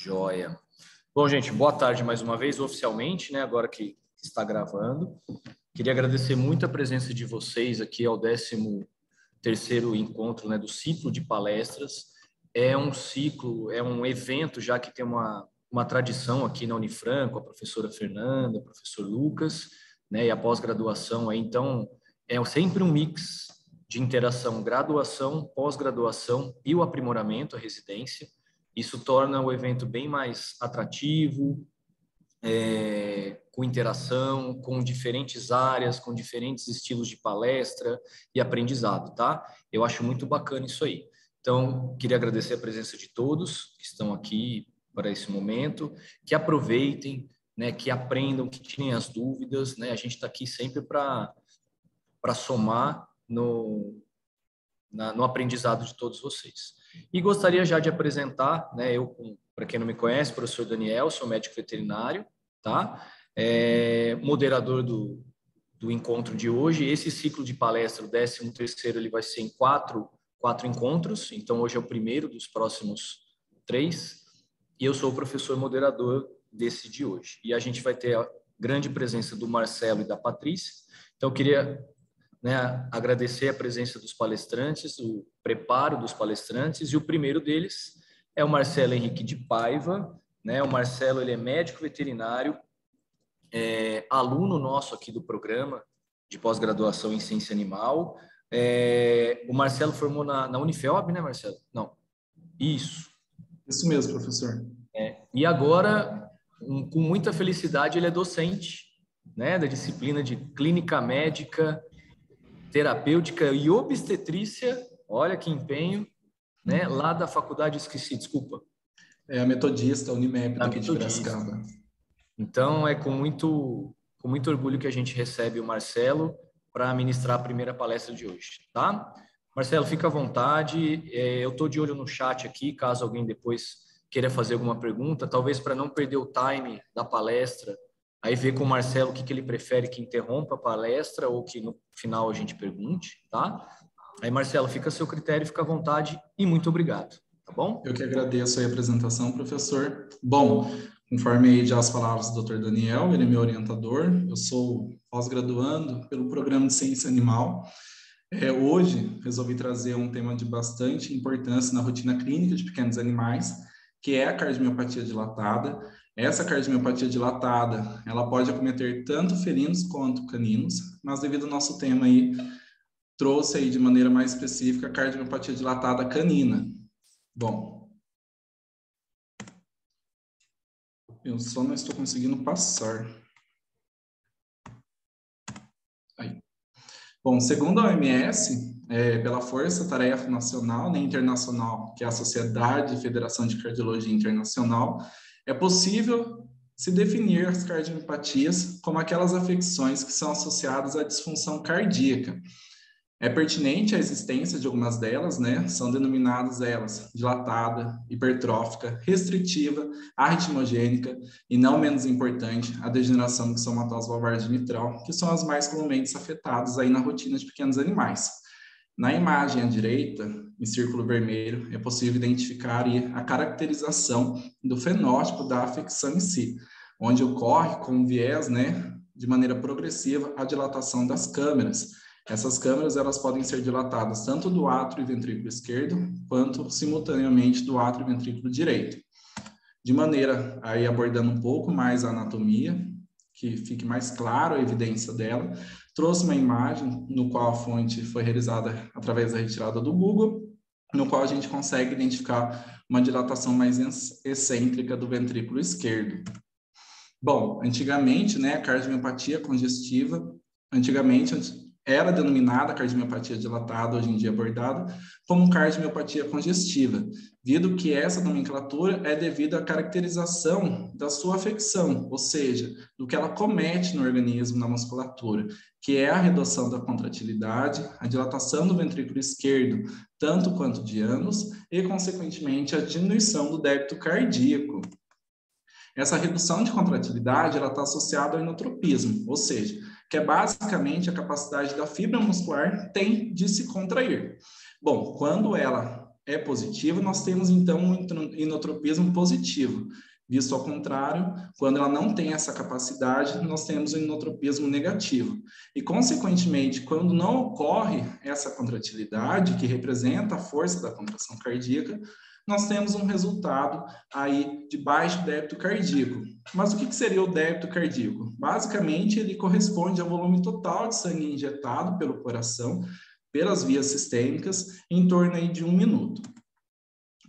Joia. Bom, gente, boa tarde mais uma vez, oficialmente, né? Agora que está gravando. Queria agradecer muito a presença de vocês aqui ao 13º encontro, né, do ciclo de palestras. É um ciclo, é um evento já que tem uma tradição aqui na Unifran, com a professora Fernanda, o professor Lucas, né, e a pós-graduação. Então, é sempre um mix de interação, graduação, pós-graduação e o aprimoramento, a residência. Isso torna o evento bem mais atrativo, com interação, com diferentes áreas, com diferentes estilos de palestra e aprendizado, tá? Eu acho muito bacana isso aí. Então, queria agradecer a presença de todos que estão aqui para esse momento, que aproveitem, né, que aprendam, que tirem as dúvidas, né? A gente está aqui sempre para somar no aprendizado de todos vocês. E gostaria já de apresentar, né, para quem não me conhece, professor Daniel, sou médico veterinário, tá? Moderador do encontro de hoje. Esse ciclo de palestra, o 13º, ele vai ser em quatro encontros, então hoje é o primeiro dos próximos 3, e eu sou o professor moderador desse de hoje. E a gente vai ter a grande presença do Marcelo e da Patrícia, então eu queria, né, agradecer a presença dos palestrantes, o preparo dos palestrantes, e o primeiro deles é o Marcelo Henrique de Paiva, né? O Marcelo, ele é médico veterinário, aluno nosso aqui do programa de pós-graduação em ciência animal. O Marcelo formou na Unifelb, né, Marcelo? Não. Isso. Isso mesmo, professor. E agora, com muita felicidade, ele é docente, né, da disciplina de clínica médica, terapêutica e obstetrícia, olha que empenho, né? Lá da faculdade, esqueci, desculpa. É a Metodista, Unimep, daqui de Piracicaba. Então, é com muito orgulho que a gente recebe o Marcelo para ministrar a primeira palestra de hoje, tá? Marcelo, fica à vontade, eu estou de olho no chat aqui, caso alguém depois queira fazer alguma pergunta, talvez para não perder o time da palestra, aí ver com o Marcelo o que ele prefere, que interrompa a palestra ou que no final a gente pergunte, tá? Aí, Marcelo, fica a seu critério, fica à vontade e muito obrigado, tá bom? Eu que agradeço a apresentação, professor. Bom, conforme aí já as palavras do Dr. Daniel, ele é meu orientador, eu sou pós-graduando pelo programa de ciência animal. Hoje, resolvi trazer um tema de bastante importância na rotina clínica de pequenos animais, que é a cardiomiopatia dilatada. Essa cardiomiopatia dilatada, ela pode acometer tanto felinos quanto caninos, mas devido ao nosso tema aí, trouxe aí de maneira mais específica a cardiomiopatia dilatada canina. Bom, eu só não estou conseguindo passar. Aí. Bom, segundo a OMS, pela Força Tarefa Nacional nem Internacional, que é a Sociedade e Federação de Cardiologia Internacional, é possível se definir as cardiomiopatias como aquelas afecções que são associadas à disfunção cardíaca. É pertinente a existência de algumas delas, né? São denominadas elas dilatada, hipertrófica, restritiva, arritmogênica e, não menos importante, a degeneração mixomatosa valvar genital, que são as mais comumente afetadas aí na rotina de pequenos animais. Na imagem à direita, em círculo vermelho, é possível identificar aí a caracterização do fenótipo da afecção em si, onde ocorre com viés, né, de maneira progressiva, a dilatação das câmeras. Essas câmeras, elas podem ser dilatadas tanto do átrio e ventrículo esquerdo, quanto simultaneamente do átrio e ventrículo direito. De maneira, aí abordando um pouco mais a anatomia, que fique mais claro a evidência dela, trouxe uma imagem no qual a fonte foi realizada através da retirada do Google, no qual a gente consegue identificar uma dilatação mais excêntrica do ventrículo esquerdo. Bom, antigamente, né, a cardiomiopatia congestiva, era denominada cardiomiopatia dilatada, hoje em dia abordada, como cardiomiopatia congestiva, visto que essa nomenclatura é devido à caracterização da sua afecção, ou seja, do que ela comete no organismo, na musculatura, que é a redução da contratilidade, a dilatação do ventrículo esquerdo, tanto quanto de ânus, e, consequentemente, a diminuição do débito cardíaco. Essa redução de contratilidade está associada ao inotropismo, ou seja, que é basicamente a capacidade da fibra muscular tem de se contrair. Bom, quando ela é positivo, nós temos então um inotropismo positivo. Visto ao contrário, quando ela não tem essa capacidade, nós temos um inotropismo negativo. E, consequentemente, quando não ocorre essa contratilidade, que representa a força da contração cardíaca, nós temos um resultado aí de baixo débito cardíaco. Mas o que seria o débito cardíaco? Basicamente, ele corresponde ao volume total de sangue injetado pelo coração, pelas vias sistêmicas, em torno aí de 1 minuto.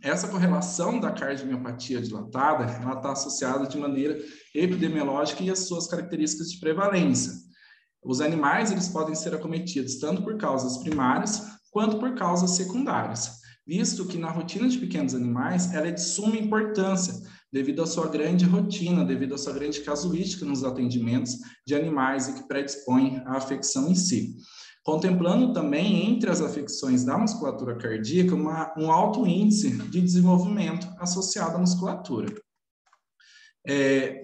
Essa correlação da cardiomiopatia dilatada, ela está associada de maneira epidemiológica e às suas características de prevalência. Os animais, eles podem ser acometidos tanto por causas primárias quanto por causas secundárias, visto que na rotina de pequenos animais, ela é de suma importância, devido à sua grande rotina, devido à sua grande casuística nos atendimentos de animais e que predispõe à afecção em si. Contemplando também, entre as afecções da musculatura cardíaca, um alto índice de desenvolvimento associado à musculatura.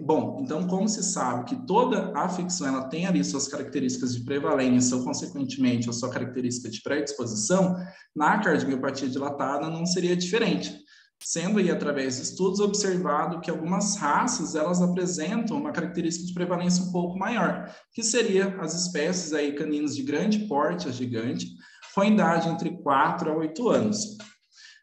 Bom, então, como se sabe que toda afecção ela tem ali suas características de prevalência ou, consequentemente, a sua característica de predisposição, na cardiomiopatia dilatada não seria diferente. Sendo aí, através de estudos, observado que algumas raças, elas apresentam uma característica de prevalência um pouco maior, que seria as espécies aí caninos de grande porte, a gigante, com idade entre 4 a 8 anos.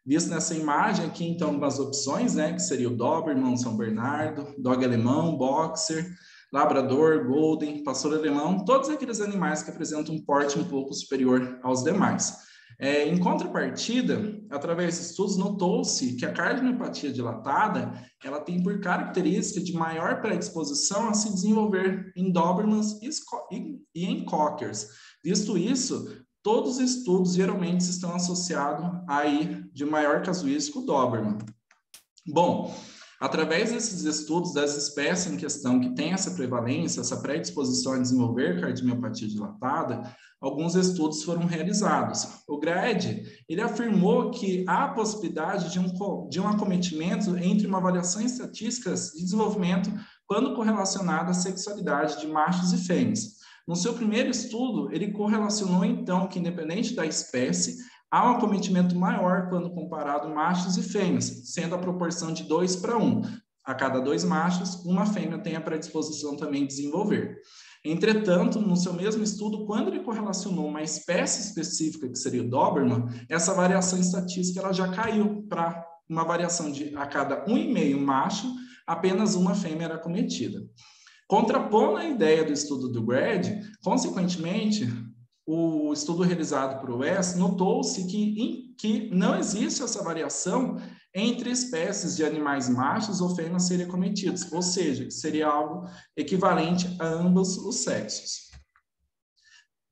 Visto nessa imagem aqui, então, algumas opções, né, que seria o Doberman, São Bernardo, Dog alemão, Boxer, Labrador, Golden, Pastor alemão, todos aqueles animais que apresentam um porte um pouco superior aos demais. Em contrapartida, através de estudos, notou-se que a cardiomiopatia dilatada, ela tem por característica de maior predisposição a se desenvolver em Dobermans e em Cockers. Visto isso, todos os estudos geralmente estão associados aí de maior casuístico Doberman. Bom, através desses estudos das espécies em questão que tem essa prevalência, essa predisposição a desenvolver cardiomiopatia dilatada, alguns estudos foram realizados. O GRAD, ele afirmou que há a possibilidade de um acometimento entre uma variação estatística de desenvolvimento quando correlacionada à sexualidade de machos e fêmeas. No seu primeiro estudo, ele correlacionou, então, que independente da espécie, há um acometimento maior quando comparado machos e fêmeas, sendo a proporção de 2 para 1. A cada 2 machos, uma fêmea tem a predisposição também de desenvolver. Entretanto, no seu mesmo estudo, quando ele correlacionou uma espécie específica, que seria o Doberman, essa variação estatística ela já caiu para uma variação de a cada 1,5 macho, apenas uma fêmea era acometida. Contrapondo a ideia do estudo do GRAD, consequentemente, o estudo realizado por West notou-se que não existe essa variação entre espécies de animais machos ou fêmeas serem acometidos, ou seja, que seria algo equivalente a ambos os sexos.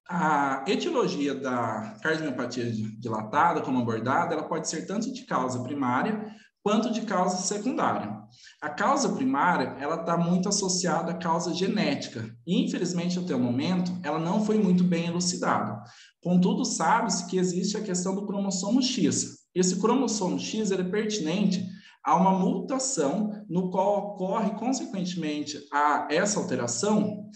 A etiologia da cardiomiopatia dilatada, como abordada, ela pode ser tanto de causa primária quanto de causa secundária. A causa primária, ela está muito associada à causa genética, e infelizmente até o momento, ela não foi muito bem elucidada. Contudo, sabe-se que existe a questão do cromossomo X. Esse cromossomo X ele é pertinente a uma mutação no qual ocorre, consequentemente, a essa alteração,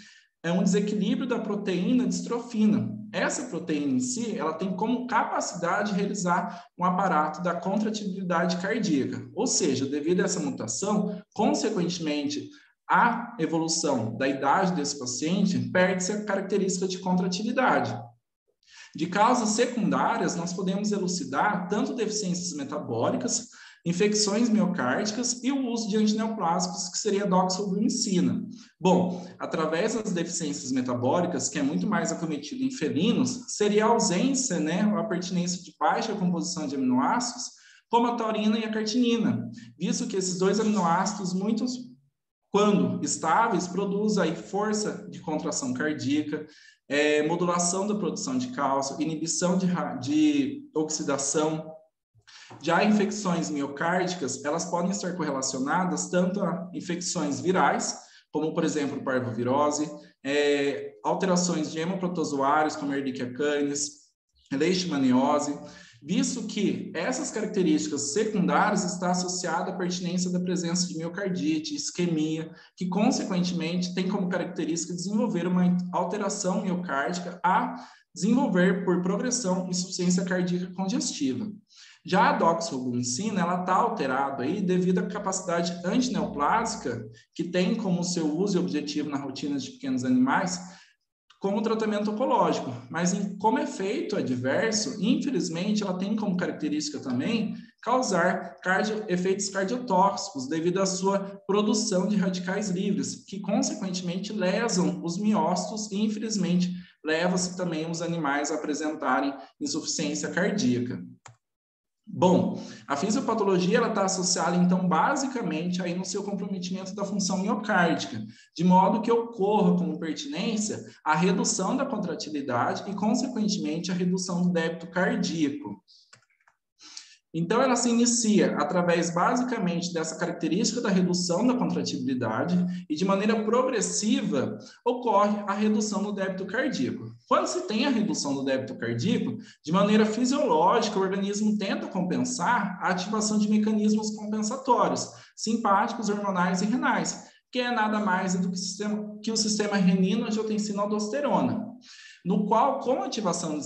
um desequilíbrio da proteína distrofina. Essa proteína em si, ela tem como capacidade de realizar um aparato da contratibilidade cardíaca. Ou seja, devido a essa mutação, consequentemente, a evolução da idade desse paciente perde-se a característica de contratilidade. De causas secundárias, nós podemos elucidar tanto deficiências metabólicas, infecções miocárdicas e o uso de antineoplásicos, que seria a doxorubicina. Bom, através das deficiências metabólicas, que é muito mais acometido em felinos, seria a ausência, né, ou a pertinência de baixa composição de aminoácidos, como a taurina e a cartinina, visto que esses dois aminoácidos, quando estáveis, produzem aí força de contração cardíaca, modulação da produção de cálcio, inibição de oxidação. Já infecções miocárdicas, elas podem estar correlacionadas tanto a infecções virais, como, por exemplo, parvovirose, alterações de hemoprotozoários, como Ehrlichia canis, leishmaniose, visto que essas características secundárias estão associadas à pertinência da presença de miocardite, isquemia, que, consequentemente, tem como característica desenvolver uma alteração miocárdica a desenvolver por progressão insuficiência cardíaca congestiva. Já a doxorubicina, ela está alterada aí devido à capacidade antineoplásica que tem como seu uso e objetivo na rotina de pequenos animais como tratamento oncológico, mas como efeito adverso, infelizmente, ela tem como característica também causar efeitos cardiotóxicos devido à sua produção de radicais livres, que consequentemente lesam os miócitos e, infelizmente, leva-se também os animais a apresentarem insuficiência cardíaca. Bom, a fisiopatologia ela está associada, então, basicamente, aí no seu comprometimento da função miocárdica, de modo que ocorra como pertinência a redução da contratilidade e, consequentemente, a redução do débito cardíaco. Então, ela se inicia através, basicamente, dessa característica da redução da contratibilidade e, de maneira progressiva, ocorre a redução do débito cardíaco. Quando se tem a redução do débito cardíaco, de maneira fisiológica, o organismo tenta compensar a ativação de mecanismos compensatórios, simpáticos, hormonais e renais, que é nada mais do que o sistema renina-angiotensina-aldosterona, no qual, com a ativação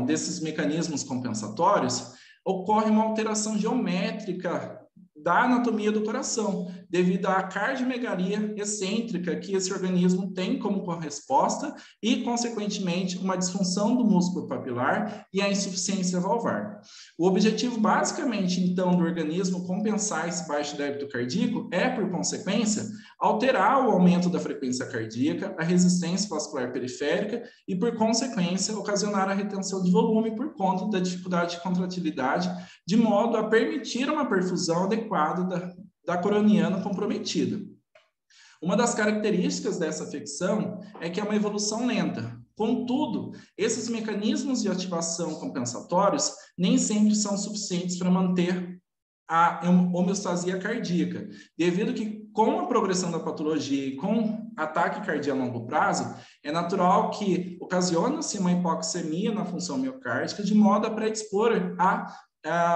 desses mecanismos compensatórios, ocorre uma alteração geométrica da anatomia do coração, devido à cardiomegalia excêntrica que esse organismo tem como corresposta e, consequentemente, uma disfunção do músculo papilar e a insuficiência valvar. O objetivo, basicamente, então, do organismo compensar esse baixo débito cardíaco é, por consequência, alterar o aumento da frequência cardíaca, a resistência vascular periférica e, por consequência, ocasionar a retenção de volume por conta da dificuldade de contratilidade, de modo a permitir uma perfusão adequada da coroniana comprometida. Uma das características dessa afecção é que é uma evolução lenta. Contudo, esses mecanismos de ativação compensatórios nem sempre são suficientes para manter a homeostasia cardíaca, devido que com a progressão da patologia e com ataque cardíaco a longo prazo, é natural que ocasiona-se uma hipoxemia na função miocárdica, de modo a predispor a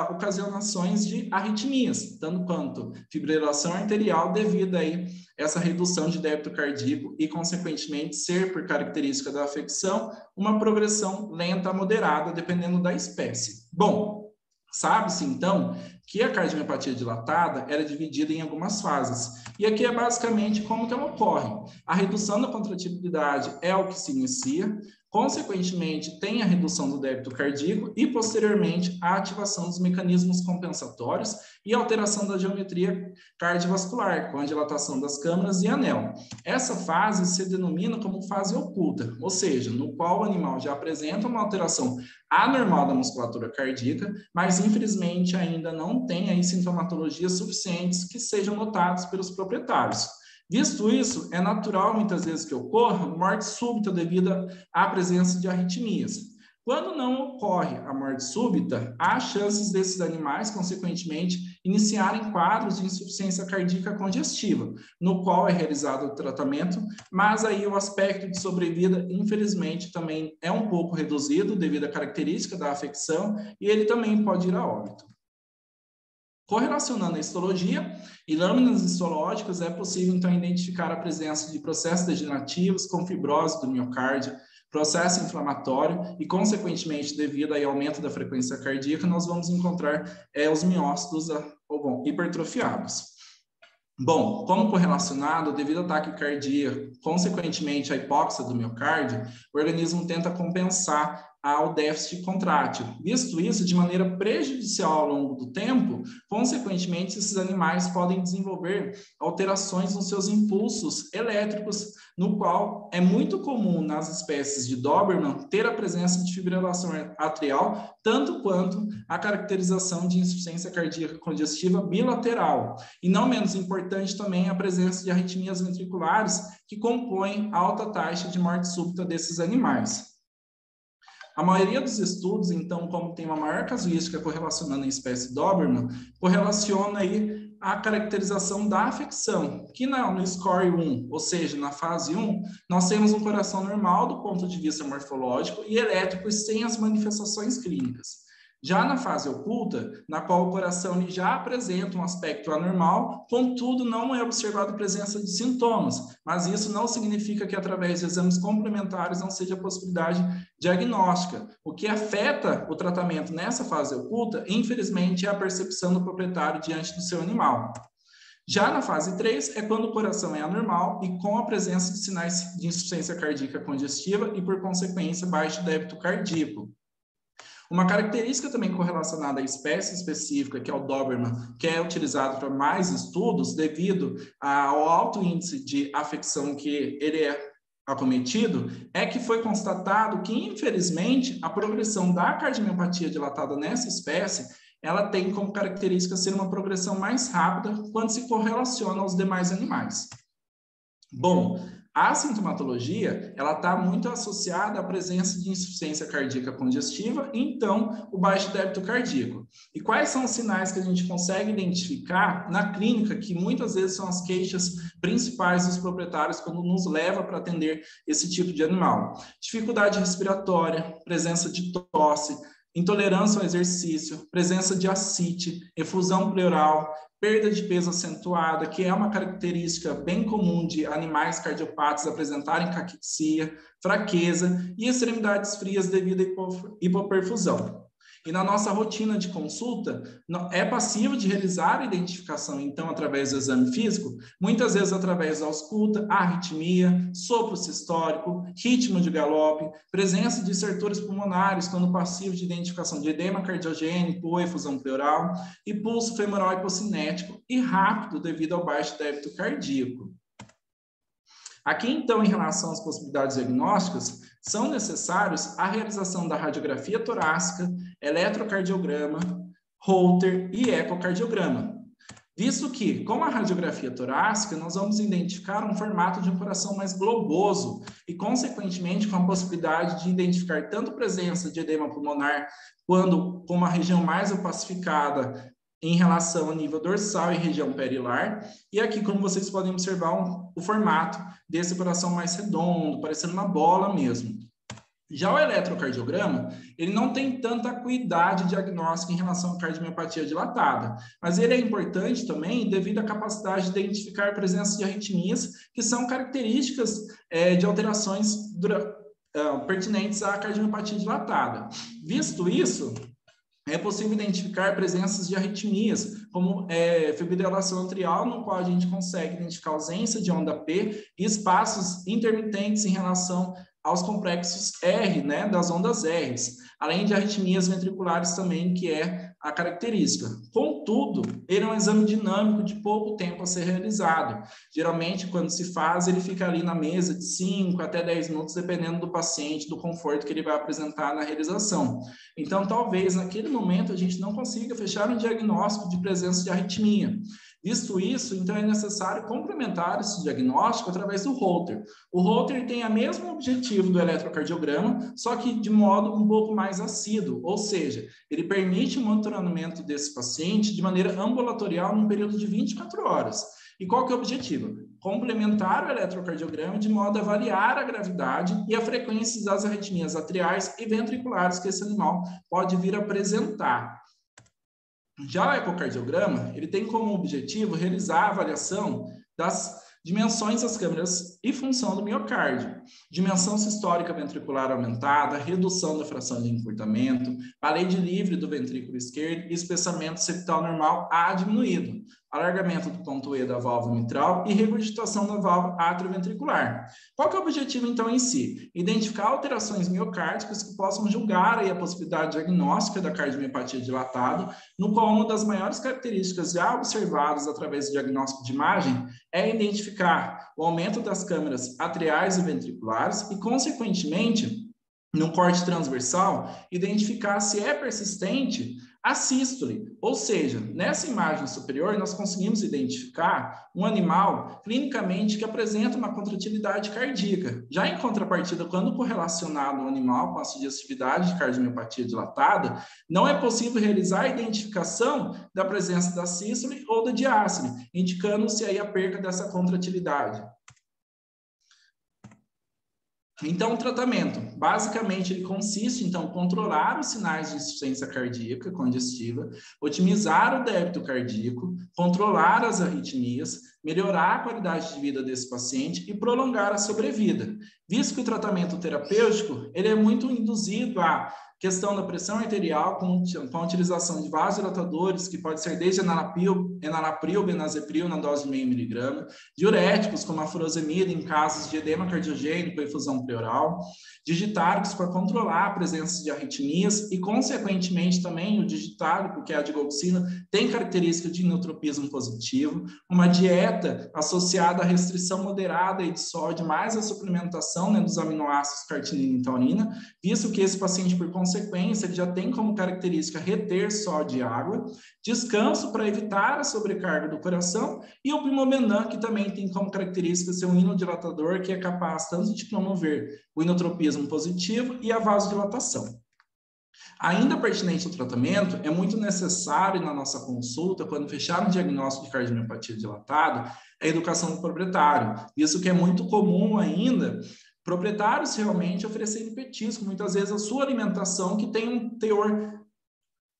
ocasionações de arritmias, tanto quanto fibrilação arterial, devido aí essa redução de débito cardíaco e, consequentemente, ser, por característica da afecção, uma progressão lenta a moderada, dependendo da espécie. Bom, sabe-se, então, que a cardiomiopatia dilatada era dividida em algumas fases. E aqui é basicamente como que ela ocorre. A redução da contratibilidade é o que se inicia, consequentemente, tem a redução do débito cardíaco e, posteriormente, a ativação dos mecanismos compensatórios e alteração da geometria cardiovascular, com a dilatação das câmaras e anel. Essa fase se denomina como fase oculta, ou seja, no qual o animal já apresenta uma alteração anormal da musculatura cardíaca, mas, infelizmente, ainda não tem aí sintomatologias suficientes que sejam notadas pelos proprietários. Visto isso, é natural muitas vezes que ocorra morte súbita devido à presença de arritmias. Quando não ocorre a morte súbita, há chances desses animais, consequentemente, iniciarem quadros de insuficiência cardíaca congestiva, no qual é realizado o tratamento, mas aí o aspecto de sobrevida, infelizmente, também é um pouco reduzido devido à característica da afecção e ele também pode ir a óbito. Correlacionando a histologia e lâminas histológicas, é possível, então, identificar a presença de processos degenerativos com fibrose do miocárdio, processo inflamatório e, consequentemente, devido ao aumento da frequência cardíaca, nós vamos encontrar os miócitos hipertrofiados. Bom, como correlacionado, devido ao ataque cardíaco, consequentemente, à hipóxia do miocárdio, o organismo tenta compensar ao déficit contrátil. Visto isso, de maneira prejudicial ao longo do tempo, consequentemente, esses animais podem desenvolver alterações nos seus impulsos elétricos, no qual é muito comum nas espécies de Doberman ter a presença de fibrilação atrial, tanto quanto a caracterização de insuficiência cardíaca congestiva bilateral. E não menos importante também a presença de arritmias ventriculares, que compõem a alta taxa de morte súbita desses animais. A maioria dos estudos, então, como tem uma maior casuística correlacionando a espécie Doberman, correlaciona aí a caracterização da afecção, que no score 1, ou seja, na fase 1, nós temos um coração normal do ponto de vista morfológico e elétrico sem as manifestações clínicas. Já na fase oculta, na qual o coração já apresenta um aspecto anormal, contudo, não é observada a presença de sintomas, mas isso não significa que através de exames complementares não seja possibilidade diagnóstica. O que afeta o tratamento nessa fase oculta, infelizmente, é a percepção do proprietário diante do seu animal. Já na fase 3, é quando o coração é anormal e com a presença de sinais de insuficiência cardíaca congestiva e, por consequência, baixo débito cardíaco. Uma característica também correlacionada à espécie específica, que é o Doberman, que é utilizado para mais estudos devido ao alto índice de afecção que ele é acometido, é que foi constatado que, infelizmente, a progressão da cardiomiopatia dilatada nessa espécie, ela tem como característica ser uma progressão mais rápida quando se correlaciona aos demais animais. Bom, a sintomatologia, ela está muito associada à presença de insuficiência cardíaca congestiva e, então, o baixo débito cardíaco. E quais são os sinais que a gente consegue identificar na clínica, que muitas vezes são as queixas principais dos proprietários quando nos leva para atender esse tipo de animal? Dificuldade respiratória, presença de tosse, intolerância ao exercício, presença de ascite, efusão pleural, perda de peso acentuada, que é uma característica bem comum de animais cardiopatas apresentarem caquexia, fraqueza e extremidades frias devido à hipoperfusão. E na nossa rotina de consulta, é passível de realizar a identificação, então, através do exame físico, muitas vezes através da ausculta, arritmia, sopro sistólico, ritmo de galope, presença de estertores pulmonares, quando passivo de identificação de edema cardiogênico ou efusão pleural, e pulso femoral hipocinético e rápido devido ao baixo débito cardíaco. Aqui, então, em relação às possibilidades diagnósticas, são necessários a realização da radiografia torácica, eletrocardiograma, Holter e ecocardiograma. Visto que, com a radiografia torácica, nós vamos identificar um formato de um coração mais globoso e, consequentemente, com a possibilidade de identificar tanto presença de edema pulmonar, quando com uma região mais opacificada, em relação ao nível dorsal e região perilar. E aqui, como vocês podem observar, o formato desse coração mais redondo, parecendo uma bola mesmo. Já o eletrocardiograma, ele não tem tanta acuidade diagnóstica em relação à cardiomiopatia dilatada, mas ele é importante também devido à capacidade de identificar a presença de arritmias, que são características de alterações pertinentes à cardiomiopatia dilatada. Visto isso, é possível identificar presenças de arritmias, como fibrilação atrial, no qual a gente consegue identificar ausência de onda P e espaços intermitentes em relação aos complexos R, né, das ondas R's, além de arritmias ventriculares também, que é a característica. Contudo, ele é um exame dinâmico de pouco tempo a ser realizado. Geralmente, quando se faz, ele fica ali na mesa de 5 até 10 minutos, dependendo do paciente, do conforto que ele vai apresentar na realização. Então, talvez, naquele momento, a gente não consiga fechar um diagnóstico de presença de arritmia. Visto isso, então é necessário complementar esse diagnóstico através do Holter. O Holter tem o mesmo objetivo do eletrocardiograma, só que de modo um pouco mais assíduo, ou seja, ele permite o monitoramento desse paciente de maneira ambulatorial num período de 24 horas. E qual que é o objetivo? Complementar o eletrocardiograma de modo a avaliar a gravidade e a frequência das arritmias atriais e ventriculares que esse animal pode vir a apresentar. Já o ecocardiograma, ele tem como objetivo realizar a avaliação das dimensões das câmeras e função do miocárdio, dimensão sistólica ventricular aumentada, redução da fração de encurtamento, parede livre do ventrículo esquerdo e espessamento septal normal A diminuído, alargamento do ponto E da válvula mitral e regurgitação da válvula atrioventricular. Qual que é o objetivo, então, em si? Identificar alterações miocárdicas que possam julgar aí a possibilidade diagnóstica da cardiomiopatia dilatada, no qual uma das maiores características já observadas através do diagnóstico de imagem é identificar o aumento das câmeras atriais e ventriculares e, consequentemente, no corte transversal, identificar se é persistente a sístole, ou seja, nessa imagem superior nós conseguimos identificar um animal clinicamente que apresenta uma contratilidade cardíaca. Já em contrapartida, quando correlacionado o animal com a sugestividade de cardiomiopatia dilatada, não é possível realizar a identificação da presença da sístole ou da diástole, indicando-se aí a perda dessa contratilidade. Então, o tratamento, basicamente, ele consiste, então, em controlar os sinais de insuficiência cardíaca congestiva, otimizar o débito cardíaco, controlar as arritmias, melhorar a qualidade de vida desse paciente e prolongar a sobrevida. Visto que o tratamento terapêutico, ele é muito induzido à questão da pressão arterial com a utilização de vasodilatadores, que pode ser desde enalapril, benazepril na dose de meio miligrama, diuréticos como a furosemida em casos de edema cardiogênico e efusão pleural, digitáricos para controlar a presença de arritmias e, consequentemente, também o digitárico, que é a digoxina, tem característica de inotropismo positivo, uma dieta associada à restrição moderada de sódio, mais a suplementação, né, dos aminoácidos cartinina e taurina, visto que esse paciente, por consequência, ele já tem como característica reter sódio e água, descanso para evitar a sobrecarga do coração e o Primomenan, que também tem como característica ser um inodilatador que é capaz tanto de promover o inotropismo positivo e a vasodilatação. Ainda pertinente ao tratamento, é muito necessário na nossa consulta, quando fechar um diagnóstico de cardiomiopatia dilatada, a educação do proprietário. Isso que é muito comum ainda, proprietários realmente oferecerem petisco, muitas vezes a sua alimentação que tem um teor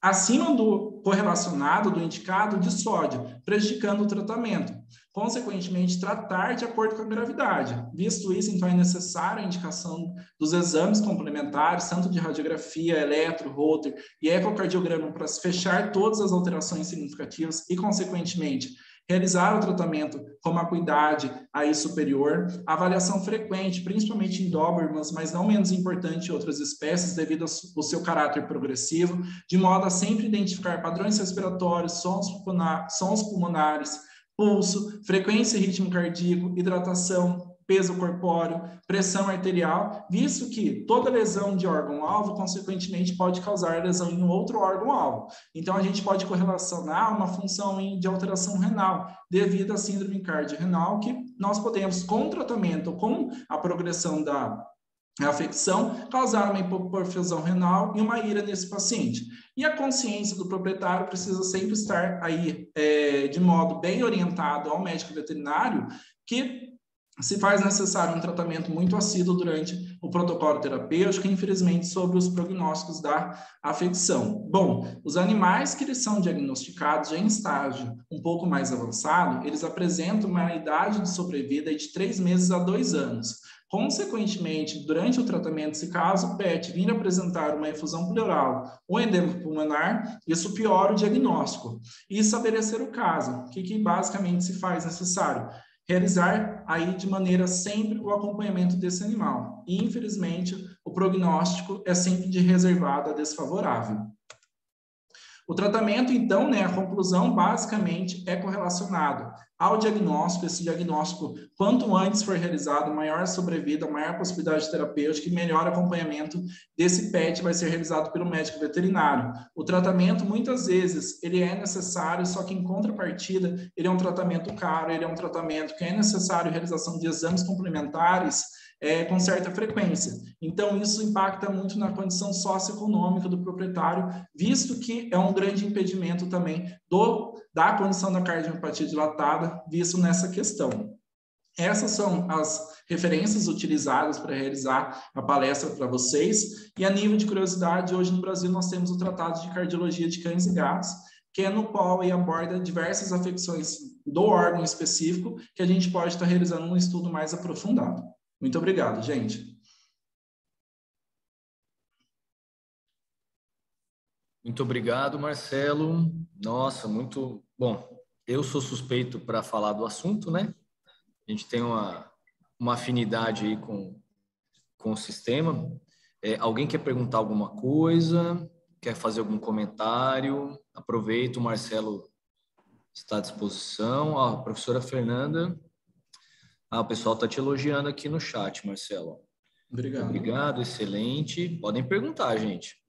acima do correlacionado, do indicado de sódio, prejudicando o tratamento. Consequentemente, tratar de acordo com a gravidade. Visto isso, então é necessária a indicação dos exames complementares, tanto de radiografia, eletro, Holter e ecocardiograma, para fechar todas as alterações significativas e, consequentemente, realizar o tratamento com uma acuidade aí superior, avaliação frequente, principalmente em Dobermans, mas não menos importante em outras espécies, devido ao seu caráter progressivo, de modo a sempre identificar padrões respiratórios, sons pulmonares, pulso, frequência e ritmo cardíaco, hidratação, peso corpóreo, pressão arterial, visto que toda lesão de órgão-alvo, consequentemente, pode causar lesão em um outro órgão-alvo. Então, a gente pode correlacionar uma função de alteração renal, devido à síndrome cardiorrenal, que nós podemos, com o tratamento, com a progressão da afecção, causar uma hipoperfusão renal e uma ira nesse paciente. E a consciência do proprietário precisa sempre estar aí de modo bem orientado ao médico veterinário, que se faz necessário um tratamento muito assíduo durante o protocolo terapêutico, infelizmente, sobre os prognósticos da afecção. Bom, os animais que eles são diagnosticados já em estágio um pouco mais avançado, eles apresentam uma idade de sobrevida de 3 meses a 2 anos. Consequentemente, durante o tratamento, se caso o PET vir apresentar uma efusão pleural ou edema pulmonar, isso piora o diagnóstico. E estabelecer o caso, o que basicamente se faz necessário? Realizar aí de maneira sempre o acompanhamento desse animal. E, infelizmente, o prognóstico é sempre de reservado a desfavorável. O tratamento, então, né, a conclusão basicamente é correlacionado ao diagnóstico. Esse diagnóstico, quanto antes for realizado, maior a sobrevida, maior a possibilidade terapêutica e melhor acompanhamento desse PET vai ser realizado pelo médico veterinário. O tratamento, muitas vezes, ele é necessário, só que em contrapartida, ele é um tratamento caro, ele é um tratamento que é necessário a realização de exames complementares com certa frequência. Então, isso impacta muito na condição socioeconômica do proprietário, visto que é um grande impedimento também da condição da cardiomiopatia dilatada, visto nessa questão. Essas são as referências utilizadas para realizar a palestra para vocês. E a nível de curiosidade, hoje no Brasil nós temos o Tratado de Cardiologia de Cães e Gatos, que é no qual aborda diversas afecções do órgão específico, que a gente pode estar realizando um estudo mais aprofundado. Muito obrigado, gente. Muito obrigado, Marcelo. Nossa, muito bom. Eu sou suspeito para falar do assunto, né? A gente tem uma afinidade aí com o sistema. Alguém quer perguntar alguma coisa? Quer fazer algum comentário? Aproveito, o Marcelo está à disposição. A professora Fernanda. O pessoal está te elogiando aqui no chat, Marcelo. Obrigado. Obrigado, excelente. Podem perguntar, gente.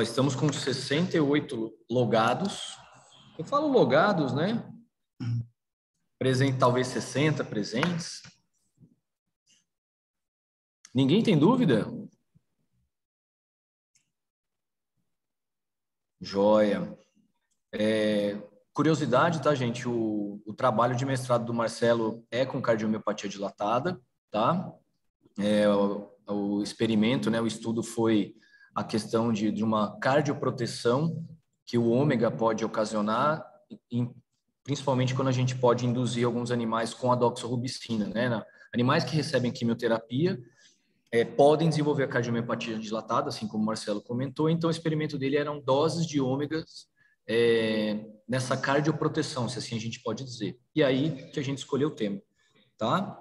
Estamos com 68 logados. Eu falo logados, né? Talvez 60 presentes. Ninguém tem dúvida? Joia. curiosidade, tá, gente? O trabalho de mestrado do Marcelo é com cardiomiopatia dilatada, tá? O experimento, né, o estudo foi a questão de uma cardioproteção que o ômega pode ocasionar, principalmente quando a gente pode induzir alguns animais com a doxorubicina, né? Animais que recebem quimioterapia podem desenvolver a cardiomiopatia dilatada, assim como o Marcelo comentou. Então, o experimento dele eram doses de ômegas nessa cardioproteção, se assim a gente pode dizer. E aí que a gente escolheu o tema, tá?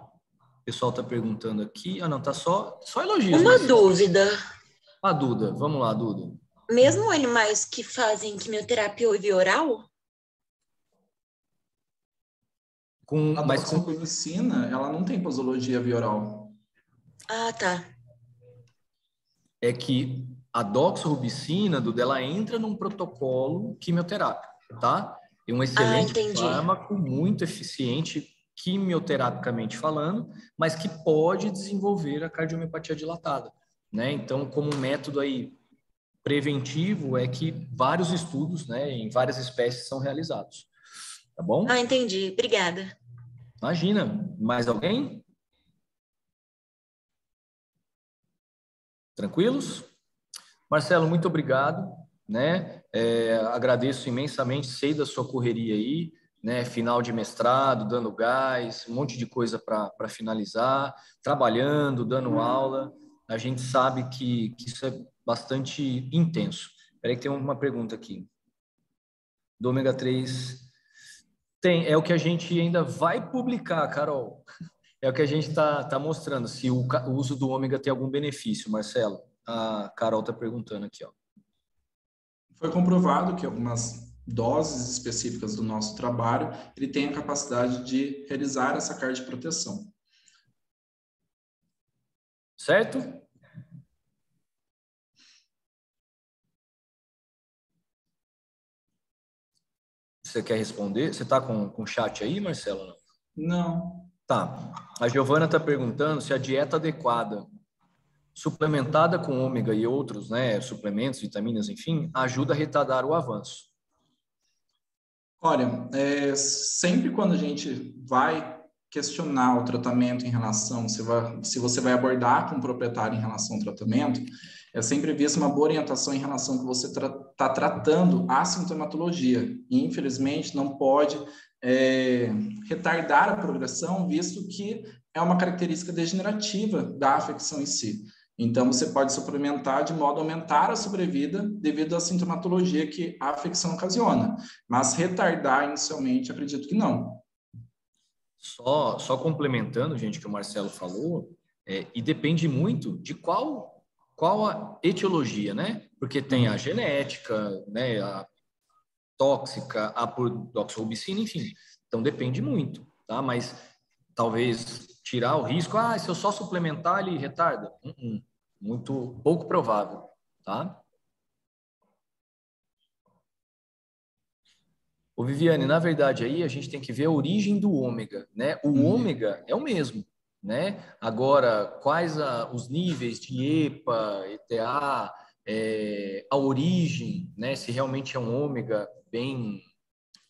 O pessoal está perguntando aqui. Ah, não, tá só elogios. Uma dúvida. A Duda, vamos lá, Duda. Mesmo animais que fazem quimioterapia via oral? A doxorubicina, ela não tem posologia via oral. Ah, tá. É que a doxorubicina, Duda, ela entra num protocolo quimioterápico, tá? É um excelente fármaco, muito eficiente quimioterapicamente falando, mas que pode desenvolver a cardiomiopatia dilatada, né? Então, como um método aí preventivo é que vários estudos, né, em várias espécies são realizados, tá bom? Ah, entendi. Obrigada. Imagina. Mais alguém? Tranquilos? Marcelo, muito obrigado, né? Agradeço imensamente, sei da sua correria aí, né? Final de mestrado, dando gás, um monte de coisa para finalizar, trabalhando, dando aula. A gente sabe que isso é bastante intenso. Espera aí que tem uma pergunta aqui. Do ômega 3 é o que a gente ainda vai publicar, Carol. É o que a gente está mostrando, se o uso do ômega tem algum benefício, Marcelo. A Carol está perguntando aqui, ó. Foi comprovado que algumas doses específicas do nosso trabalho, ele tem a capacidade de realizar essa cardioproteção. Certo? Você quer responder? Você está com o chat aí, Marcelo? Não. Tá. A Giovana está perguntando se a dieta adequada, suplementada com ômega e outros, né, suplementos, vitaminas, enfim, ajuda a retardar o avanço. Olha, sempre quando a gente vai questionar o tratamento em relação, se você vai abordar com o proprietário em relação ao tratamento, é sempre vista uma boa orientação em relação que você está tratando a sintomatologia. E, infelizmente, não pode retardar a progressão, visto que é uma característica degenerativa da afecção em si. Então, você pode suplementar de modo a aumentar a sobrevida devido à sintomatologia que a afecção ocasiona. Mas retardar inicialmente, acredito que não. Só complementando, gente, que o Marcelo falou, e depende muito de qual a etiologia, né? Porque tem a genética, né? A tóxica, a por doxorubicina, enfim. Então, depende muito, tá? Mas talvez tirar o risco, se eu só suplementar, ele retarda. Muito pouco provável, tá? Ô, Viviane, na verdade, aí a gente tem que ver a origem do ômega, né? O ômega é o mesmo, né? Agora, quais os níveis de EPA, ETA, a origem, né? Se realmente é um ômega bem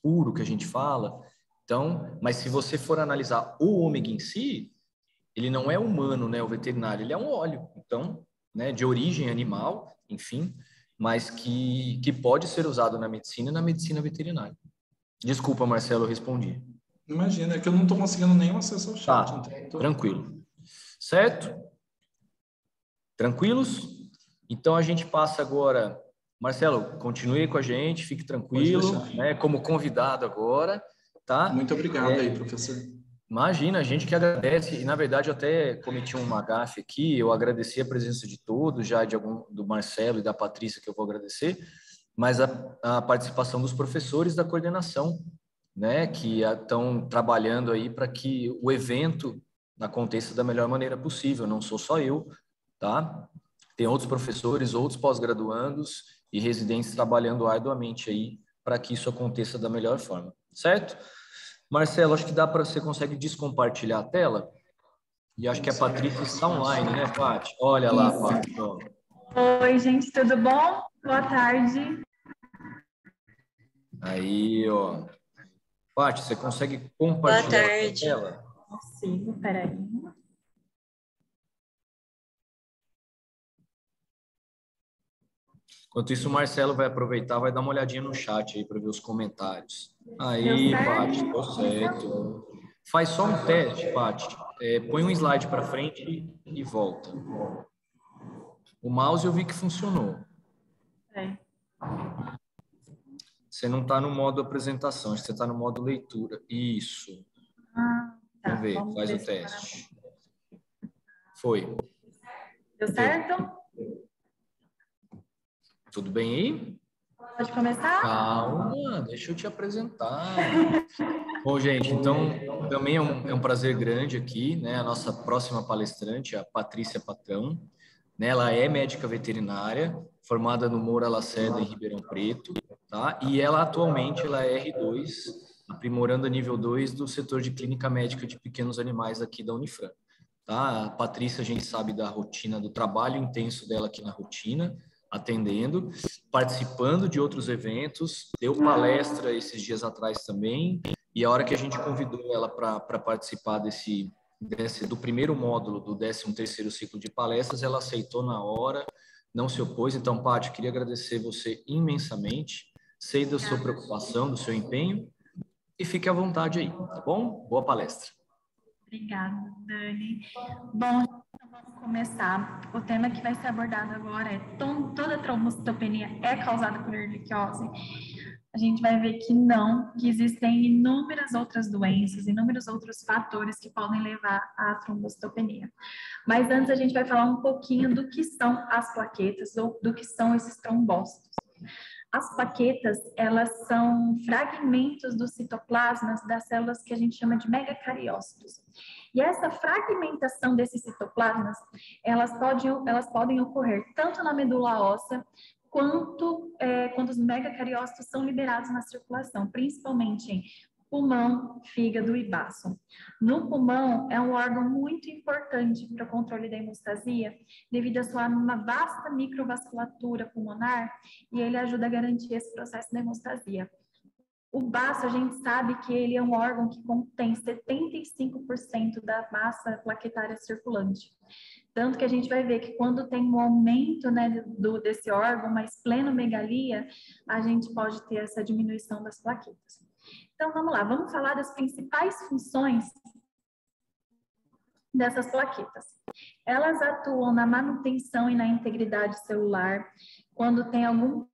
puro que a gente fala. Então, mas se você for analisar o ômega em si, ele não é humano, né? O veterinário, ele é um óleo, então, né? De origem animal, enfim, mas que pode ser usado na medicina e na medicina veterinária. Desculpa, Marcelo, eu respondi. Imagina, é que eu não estou conseguindo nenhum acesso ao chat. Tá, então tranquilo. Certo? Tranquilos? Então, a gente passa agora... Marcelo, continue com a gente, fique tranquilo, né? Como convidado agora, tá? Muito obrigado aí, professor. Imagina, a gente que agradece, e na verdade eu até cometi uma gafe aqui, eu agradeci a presença de todos, já do Marcelo e da Patrícia, que eu vou agradecer, mas a participação dos professores da coordenação, né, que estão trabalhando aí para que o evento aconteça da melhor maneira possível, não sou só eu, tá? Tem outros professores, outros pós-graduandos e residentes trabalhando arduamente aí para que isso aconteça da melhor forma, certo? Marcelo, acho que você consegue descompartilhar a tela? E acho que a Patrícia está online, né, Paty? Olha lá, Paty. Oi, gente, tudo bom? Boa tarde. Aí, ó. Paty, você consegue Boa compartilhar a tarde. tela? Consigo, peraí. Enquanto isso, o Marcelo vai aproveitar, vai dar uma olhadinha no chat aí para ver os comentários. Deu Aí, certo? Paty, deu certo. Faz só um teste, Paty. Põe um slide para frente e volta. O mouse eu vi que funcionou. É. Você não está no modo apresentação, você está no modo leitura. Isso. Ah, tá. Vamos ver, faz o teste. Foi. Deu certo? Tudo bem aí? Pode começar? Calma, deixa eu te apresentar. Bom, gente, então também é um prazer grande aqui, né? A nossa próxima palestrante, a Patrícia Patrão, né? Ela é médica veterinária, formada no Moura Lacerda em Ribeirão Preto, tá? E ela atualmente ela é R2, aprimorando a nível 2 do setor de clínica médica de pequenos animais aqui da Unifran, tá? A Patrícia, a gente sabe da rotina, do trabalho intenso dela aqui na rotina, atendendo, participando de outros eventos, deu palestra esses dias atrás também, e a hora que a gente convidou ela para participar do primeiro módulo do 13º ciclo de palestras, ela aceitou na hora, não se opôs. Então, Paty, queria agradecer você imensamente, sei da sua preocupação, do seu empenho, e fique à vontade aí, tá bom? Boa palestra. Obrigada, Dani. Bom, então vamos começar. O tema que vai ser abordado agora é toda trombocitopenia é causada por erliquiose? A gente vai ver que não, que existem inúmeras outras doenças, inúmeros outros fatores que podem levar à trombocitopenia. Mas antes a gente vai falar um pouquinho do que são as plaquetas ou do que são esses trombócitos. As plaquetas, elas são fragmentos dos citoplasmas das células que a gente chama de megacariócitos. E essa fragmentação desses citoplasmas, elas podem ocorrer tanto na medula óssea, quanto quando os megacariócitos são liberados na circulação, principalmente em pulmão, fígado e baço. No pulmão, é um órgão muito importante para o controle da hemostasia, devido à sua vasta microvasculatura pulmonar, e ele ajuda a garantir esse processo da hemostasia. O baço, a gente sabe que ele é um órgão que contém 75% da massa plaquetária circulante. Tanto que a gente vai ver que quando tem um aumento, né, desse órgão, uma esplenomegalia, a gente pode ter essa diminuição das plaquetas. Então, vamos lá, vamos falar das principais funções dessas plaquetas. Elas atuam na manutenção e na integridade celular. Quando tem algum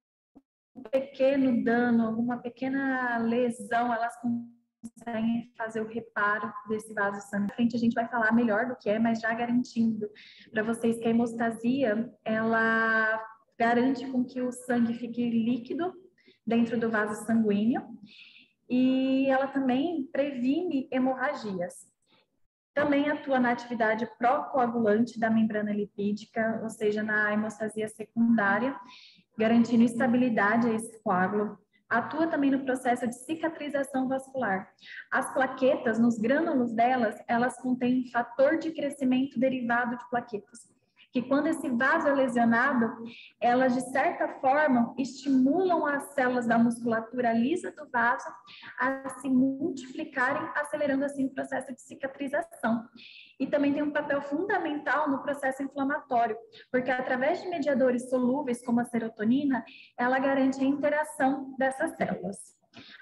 pequeno dano, alguma pequena lesão, elas conseguem fazer o reparo desse vaso sanguíneo. Na frente a gente vai falar melhor do que é, mas já garantindo para vocês que a hemostasia, ela garante com que o sangue fique líquido dentro do vaso sanguíneo, e ela também previne hemorragias. Também atua na atividade pró-coagulante da membrana lipídica, ou seja, na hemostasia secundária, garantindo estabilidade a esse coágulo. Atua também no processo de cicatrização vascular. As plaquetas, nos grânulos delas, elas contêm fator de crescimento derivado de plaquetas, que quando esse vaso é lesionado, elas, de certa forma, estimulam as células da musculatura lisa do vaso a se multiplicarem, acelerando assim o processo de cicatrização. E também tem um papel fundamental no processo inflamatório, porque através de mediadores solúveis, como a serotonina, ela garante a interação dessas células.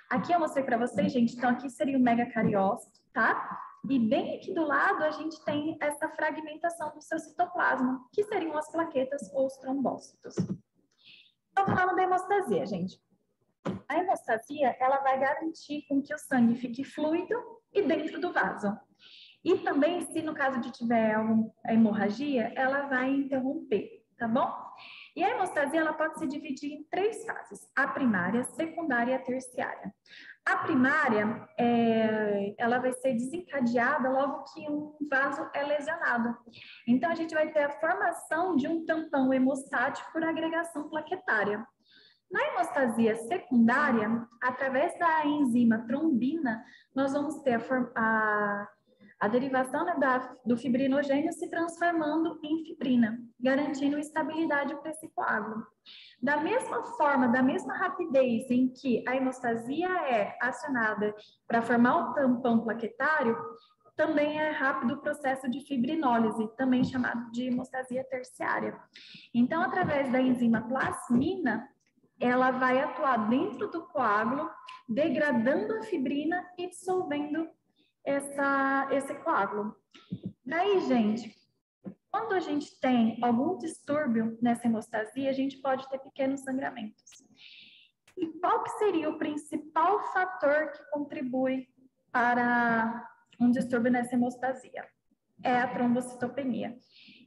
Aqui eu mostrei para vocês, gente, então aqui seria o megacariócito, tá? E bem aqui do lado a gente tem essa fragmentação do seu citoplasma, que seriam as plaquetas ou os trombócitos. Então, falando da hemostasia, gente. A hemostasia, ela vai garantir com que o sangue fique fluido e dentro do vaso. E também, se no caso de tiver alguma hemorragia, ela vai interromper, tá bom? E a hemostasia, ela pode se dividir em 3 fases: a primária, secundária e a terciária. A primária, ela vai ser desencadeada logo que um vaso é lesionado. Então, a gente vai ter a formação de um tampão hemostático por agregação plaquetária. Na hemostasia secundária, através da enzima trombina, nós vamos ter A derivação, né, do fibrinogênio se transformando em fibrina, garantindo estabilidade para esse coágulo. Da mesma forma, da mesma rapidez em que a hemostasia é acionada para formar o tampão plaquetário, também é rápido o processo de fibrinólise, também chamado de hemostasia terciária. Então, através da enzima plasmina, ela vai atuar dentro do coágulo, degradando a fibrina e dissolvendo esse coágulo. Daí, gente, quando a gente tem algum distúrbio nessa hemostasia, a gente pode ter pequenos sangramentos. E qual que seria o principal fator que contribui para um distúrbio nessa hemostasia? É a trombocitopenia.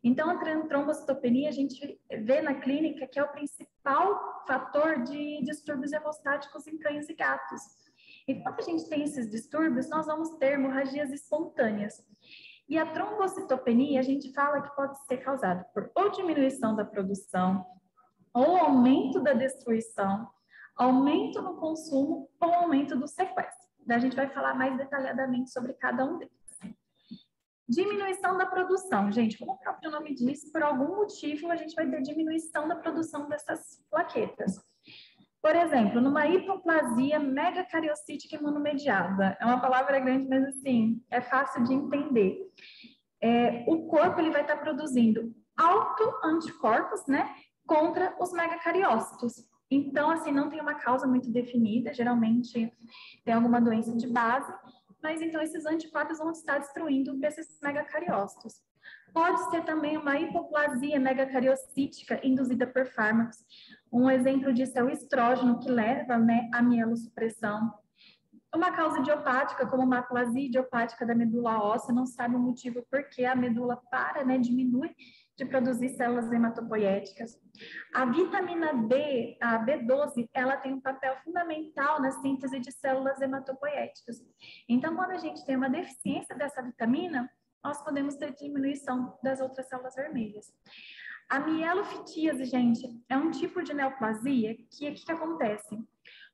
Então, a trombocitopenia a gente vê na clínica que é o principal fator de distúrbios hemostáticos em cães e gatos. E quando a gente tem esses distúrbios, nós vamos ter hemorragias espontâneas. E a trombocitopenia, a gente fala que pode ser causada por ou diminuição da produção, ou aumento da destruição, aumento no consumo ou aumento do sequestro. Daí a gente vai falar mais detalhadamente sobre cada um deles. Diminuição da produção. Gente, como o próprio nome diz, por algum motivo a gente vai ter diminuição da produção dessas plaquetas. Por exemplo, numa hipoplasia megacariocítica imunomediada. É uma palavra grande, mas assim, é fácil de entender. O corpo ele vai estar produzindo autoanticorpos, né, contra os megacariócitos. Então, assim, não tem uma causa muito definida, geralmente tem alguma doença de base, mas então esses anticorpos vão estar destruindo esses megacariócitos. Pode ser também uma hipoplasia megacariocítica induzida por fármacos. Um exemplo disso é o estrógeno, que leva, né, à mielossupressão. Uma causa idiopática, como uma aplasia idiopática da medula óssea, não sabe o motivo por que a medula para, né, diminui de produzir células hematopoéticas. A vitamina B, a B12, ela tem um papel fundamental na síntese de células hematopoéticas. Então, quando a gente tem uma deficiência dessa vitamina, nós podemos ter diminuição das outras células vermelhas. A mielofitíase, gente, é um tipo de neoplasia que o que acontece?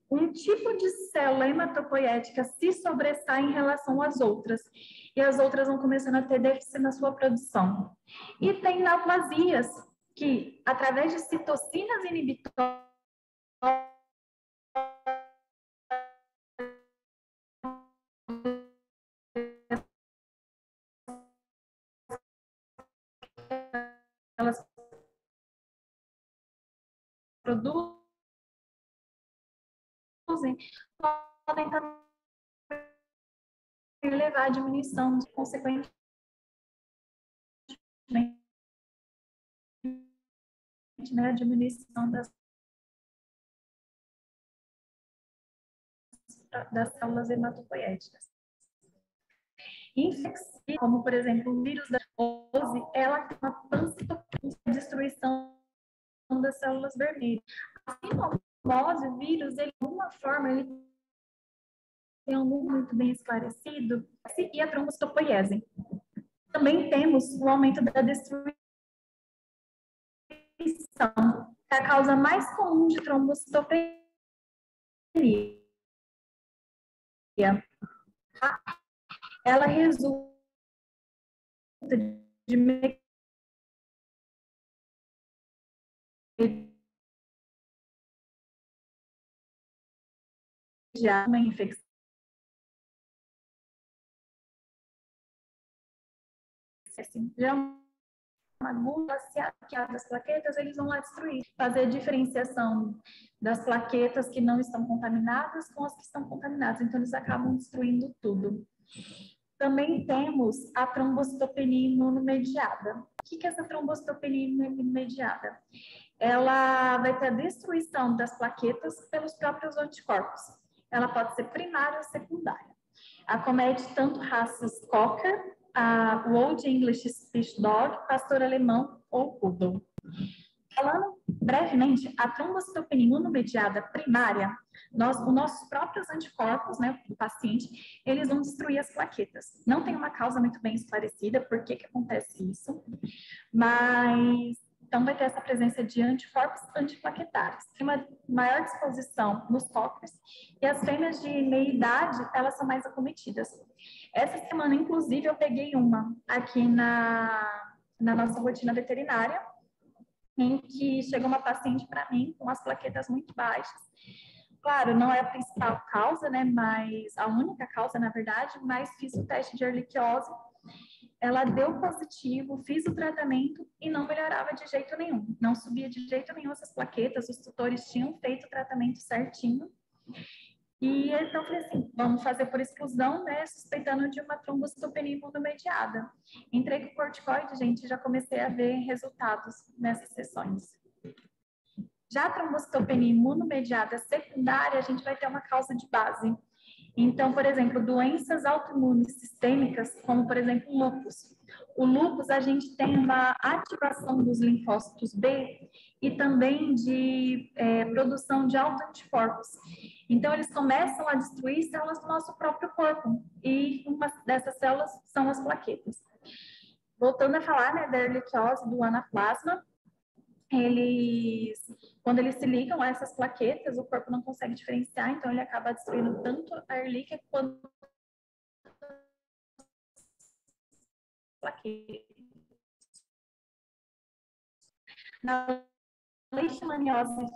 Um tipo de célula hematopoética se sobressai em relação às outras, e as outras vão começando a ter déficit na sua produção. E tem neoplasias que, através de citocinas inibitórias, elas produzem, podem também levar à diminuição, consequentemente, né, a diminuição das células hematopoéticas. Infecção, como por exemplo o vírus da virose, ela tem uma pancitopenia, destruição das células vermelhas. Assim como o vírus, ele, de alguma forma, ele tem algo muito bem esclarecido, e a trombocitopoiese. Também temos o aumento da destruição, que é a causa mais comum de trombocitopenia. Ela resulta de uma infecção assim, já uma agulha das plaquetas, eles vão lá destruir, fazer a diferenciação das plaquetas que não estão contaminadas com as que estão contaminadas, então eles acabam destruindo tudo. Também temos a trombocitopenia imunomediada. O que é essa trombocitopenia imunomediada? Ela vai ter a destruição das plaquetas pelos próprios anticorpos. Ela pode ser primária ou secundária. Acomete tanto raças Cocker, o Old English Speech Dog, pastor alemão ou poodle. Falando brevemente, a trombocitopenia imunomediada primária, os nossos próprios anticorpos, né, do paciente, eles vão destruir as plaquetas. Não tem uma causa muito bem esclarecida por que acontece isso, mas Então, vai ter essa presença de anticorpos antiplaquetários. Tem uma maior disposição nos cóccores e as fêmeas de meia idade, elas são mais acometidas. Essa semana, inclusive, eu peguei uma aqui na nossa rotina veterinária, em que chegou uma paciente para mim com as plaquetas muito baixas. Claro, não é a principal causa, né, mas a única causa, na verdade, mas fiz o teste de erliquiose. Ela deu positivo, fiz o tratamento e não melhorava de jeito nenhum. Não subia de jeito nenhum essas plaquetas, os tutores tinham feito o tratamento certinho. E então eu falei assim, vamos fazer por exclusão, né, suspeitando de uma trombocitopenia imunomediada. Entrei com corticoide, gente, já comecei a ver resultados nessas sessões. Já a trombocitopenia imunomediada secundária, a gente vai ter uma causa de base. Então, por exemplo, doenças autoimunes sistêmicas, como, por exemplo, o lúpus. O lúpus, a gente tem uma ativação dos linfócitos B e também de produção de autoanticorpos. Então, eles começam a destruir células do nosso próprio corpo. E uma dessas células são as plaquetas. Voltando a falar, né, da erliquiose, do anaplasma, quando eles se ligam a essas plaquetas, o corpo não consegue diferenciar, então ele acaba destruindo tanto a erlíquia quanto a plaqueta. Na leishmaniose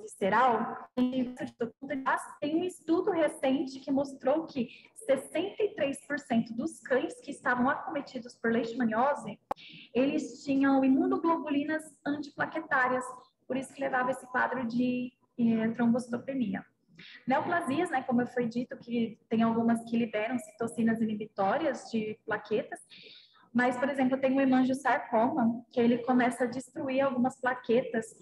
visceral, tem um estudo recente que mostrou que 63% dos cães que estavam acometidos por leishmaniose, eles tinham imunoglobulinas antiplaquetárias, por isso que levava esse quadro de trombocitopenia. Neoplasias, né, como foi dito, que tem algumas que liberam citocinas inibitórias de plaquetas, mas, por exemplo, tem o hemangiosarcoma, que ele começa a destruir algumas plaquetas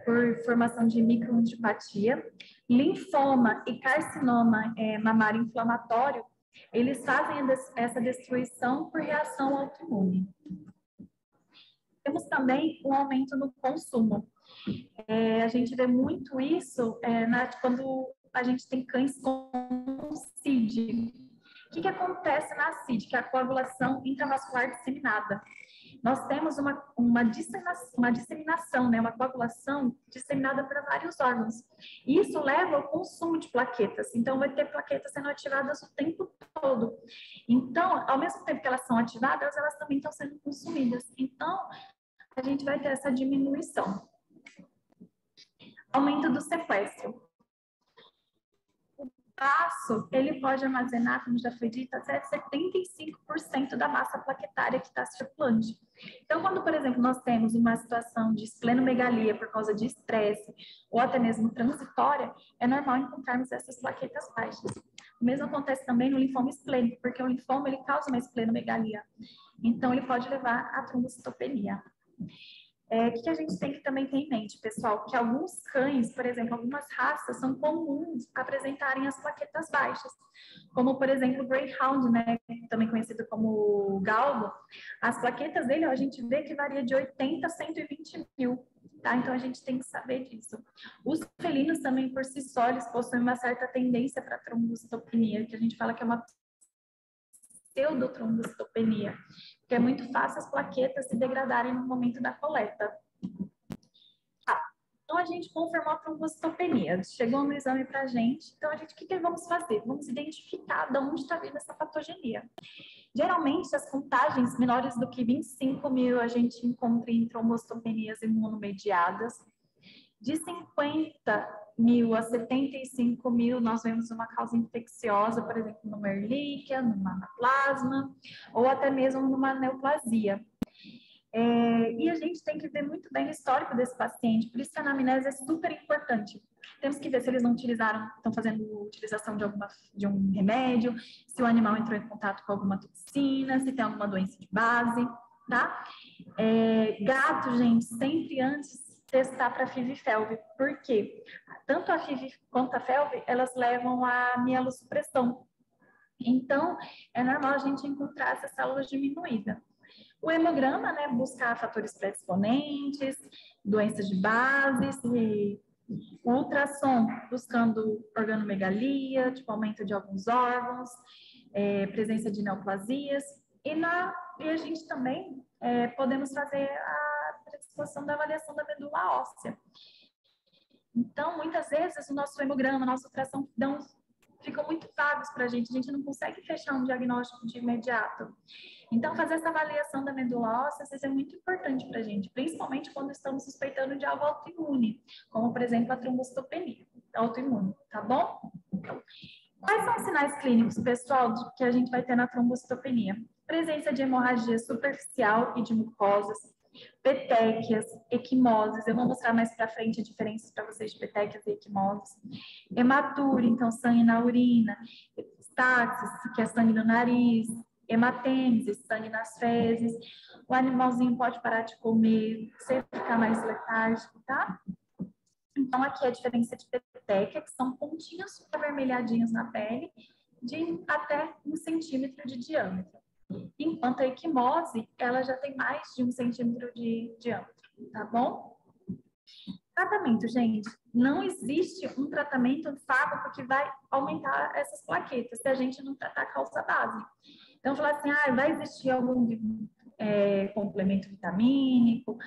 por formação de microantipatia. Linfoma e carcinoma mamário inflamatório, eles fazem essa destruição por reação autoimune. Temos também um aumento no consumo. A gente vê muito isso quando a gente tem cães com CID. O que acontece na CID, que é a coagulação intravascular disseminada? Nós temos uma disseminação, né, uma coagulação disseminada para vários órgãos. E isso leva ao consumo de plaquetas. Então, vai ter plaquetas sendo ativadas o tempo todo. Então, ao mesmo tempo que elas são ativadas, elas também estão sendo consumidas. Então, a gente vai ter essa diminuição. Aumento do sequestro. O baço, ele pode armazenar, como já foi dito, até 75% da massa plaquetária que está circulante. Então, quando, por exemplo, nós temos uma situação de esplenomegalia por causa de estresse, ou até mesmo transitória, é normal encontrarmos essas plaquetas baixas. O mesmo acontece também no linfoma esplênico, porque o linfoma, ele causa uma esplenomegalia. Então, ele pode levar à trombocitopenia. O que a gente tem que também ter em mente, pessoal? Que alguns cães, por exemplo, algumas raças, são comuns apresentarem as plaquetas baixas. Como, por exemplo, o Greyhound, né? Também conhecido como Galgo. As plaquetas dele, a gente vê que varia de 80 a 120 mil. Tá? Então, a gente tem que saber disso. Os felinos também, por si só, eles possuem uma certa tendência para trombocitopenia, que a gente fala que é uma pseudotrombocitopenia, que é muito fácil as plaquetas se degradarem no momento da coleta. Então, a gente confirmou a trombocitopenia, chegou no exame para a gente, então, o que vamos fazer? Vamos identificar de onde está vindo essa patogenia. Geralmente, as contagens menores do que 25 mil a gente encontra em trombocitopenias imunomediadas. De 50 mil a 75 mil, nós vemos uma causa infecciosa, por exemplo, numa erlíquia, numa anaplasma, ou até mesmo numa neoplasia. E a gente tem que ver muito bem o histórico desse paciente, por isso que a anamnese é super importante. Temos que ver se eles não estão fazendo utilização de um remédio, se o animal entrou em contato com alguma toxina, se tem alguma doença de base, tá? Gato, gente, sempre antes testar para FIV e FeLV, porque tanto a FIV quanto a FeLV, elas levam a mielossupressão. Então, é normal a gente encontrar essas células diminuídas. O hemograma, né, buscar fatores predisponentes, doenças de base, o ultrassom buscando organomegalia, tipo aumento de alguns órgãos, presença de neoplasias, e a gente também podemos fazer a situação da avaliação da medula óssea. Então, muitas vezes, o nosso hemograma, a nossa ultrassom ficam muito vagos para a gente não consegue fechar um diagnóstico de imediato. Então, fazer essa avaliação da medula óssea é muito importante para a gente, principalmente quando estamos suspeitando de algo autoimune, como, por exemplo, a trombocitopenia autoimune, tá bom? Quais são os sinais clínicos, pessoal, que a gente vai ter na trombocitopenia? Presença de hemorragia superficial e de mucosas, petequias, equimoses. Eu vou mostrar mais para frente a diferença para vocês de petequias e equimoses. Hematúria, então sangue na urina. Epistaxis, que é sangue no nariz. Hematêmese, sangue nas fezes. O animalzinho pode parar de comer, sempre ficar mais letárgico, tá? Então, aqui é a diferença de petequia, que são pontinhos super avermelhadinhos na pele, de até 1 centímetro de diâmetro. Enquanto a equimose, ela já tem mais de 1 centímetro de diâmetro, tá bom? Tratamento, gente. Não existe um tratamento fármaco que vai aumentar essas plaquetas se a gente não tratar a causa base. Então, falar assim, vai existir algum complemento vitamínico,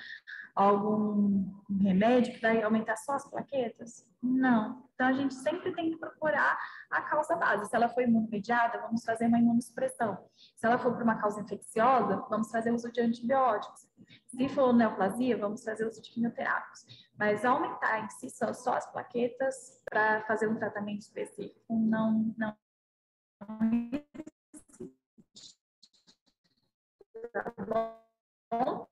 algum remédio que vai aumentar só as plaquetas? Não. Então, a gente sempre tem que procurar a causa base. Se ela for imunomediada, vamos fazer uma imunossupressão. Se ela for por uma causa infecciosa, vamos fazer uso de antibióticos. Se for neoplasia, vamos fazer uso de quimioterápicos. Mas aumentar em si só as plaquetas para fazer um tratamento específico não tá bom?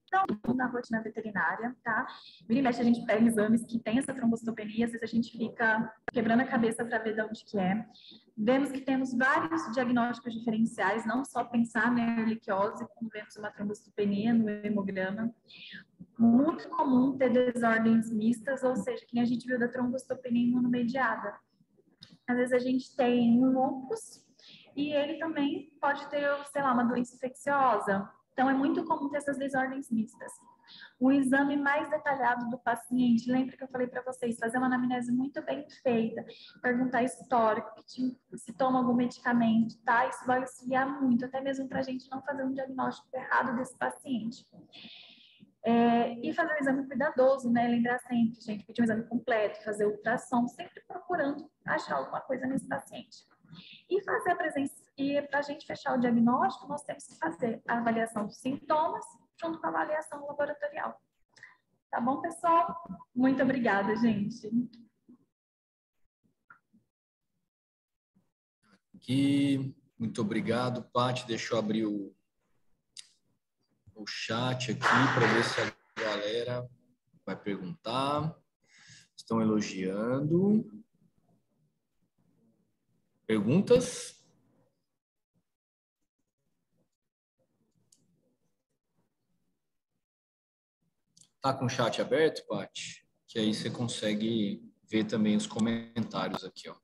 Então, na rotina veterinária, tá? Vira e mexe, a gente pega exames que tem essa trombocitopenia, às vezes a gente fica quebrando a cabeça para ver de onde que é. Vemos que temos vários diagnósticos diferenciais, não só pensar na erliquiose, quando vemos uma trombocitopenia no hemograma. Muito comum ter desordens mistas, ou seja, que nem a gente viu da trombocitopenia imunomediada. Às vezes a gente tem um lúpus e ele também pode ter, sei lá, uma doença infecciosa. Então, é muito comum ter essas desordens mistas. O exame mais detalhado do paciente, lembra que eu falei para vocês, fazer uma anamnese muito bem feita, perguntar histórico, se toma algum medicamento, tá? Isso vai auxiliar muito, até mesmo para a gente não fazer um diagnóstico errado desse paciente. E fazer um exame cuidadoso, né? Lembrar sempre, gente, pedir um exame completo, fazer ultrassom, sempre procurando achar alguma coisa nesse paciente. E fazer a presença, e para a gente fechar o diagnóstico, nós temos que fazer a avaliação dos sintomas junto com a avaliação laboratorial. Tá bom, pessoal? Muito obrigada, gente. Aqui, muito obrigado, Paty. Deixa eu abrir o chat aqui para ver se a galera vai perguntar. Estão elogiando. Perguntas? Tá com o chat aberto, Paty? Que aí você consegue ver também os comentários aqui, ó.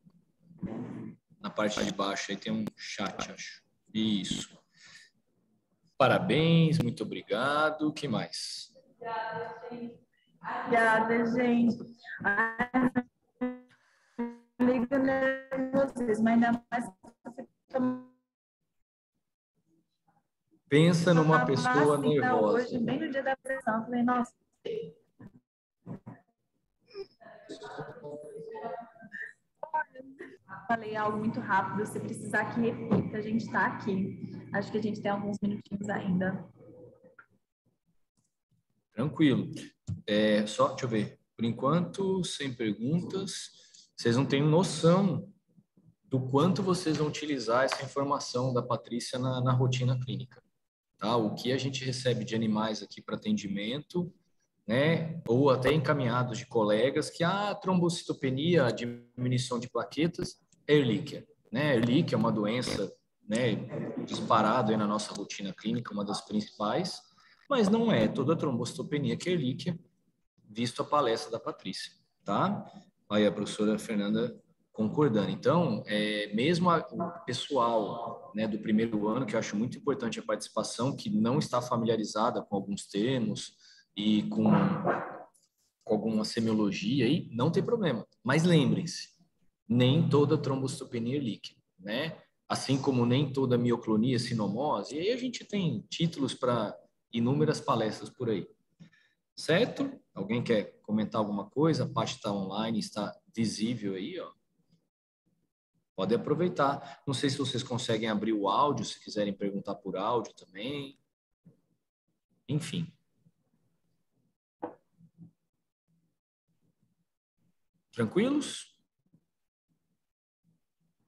Na parte de baixo aí tem um chat, acho. Isso. Parabéns, muito obrigado. O que mais? Obrigada, gente. Liga nervosismo, ainda mais. Pensa numa pessoa nervosa. Hoje, bem no dia da pressão, eu falei, nossa. Falei algo muito rápido, se precisar que repita, a gente está aqui. Acho que a gente tem alguns minutinhos ainda. Tranquilo. Só, deixa eu ver. Por enquanto, sem perguntas, vocês não têm noção do quanto vocês vão utilizar essa informação da Patrícia na rotina clínica. Tá? O que a gente recebe de animais aqui para atendimento, né? Ou até encaminhados de colegas que a trombocitopenia, a diminuição de plaquetas, é Ehrlichia. Né? Ehrlichia é uma doença, né, disparada aí na nossa rotina clínica, uma das principais, mas não é toda trombocitopenia que é Ehrlichia, visto a palestra da Patrícia. Tá? Aí a professora Fernanda concordando. Então, mesmo o pessoal, né, do primeiro ano, que eu acho muito importante a participação, que não está familiarizada com alguns termos e com alguma semiologia aí, não tem problema. Mas lembrem-se, nem toda trombocitopenia é Ehrlichia, né? Assim como nem toda mioclonia, sinomose, e aí a gente tem títulos para inúmeras palestras por aí. Certo? Alguém quer comentar alguma coisa? A parte está online, está visível aí, ó. Pode aproveitar. Não sei se vocês conseguem abrir o áudio, se quiserem perguntar por áudio também. Enfim. Tranquilos?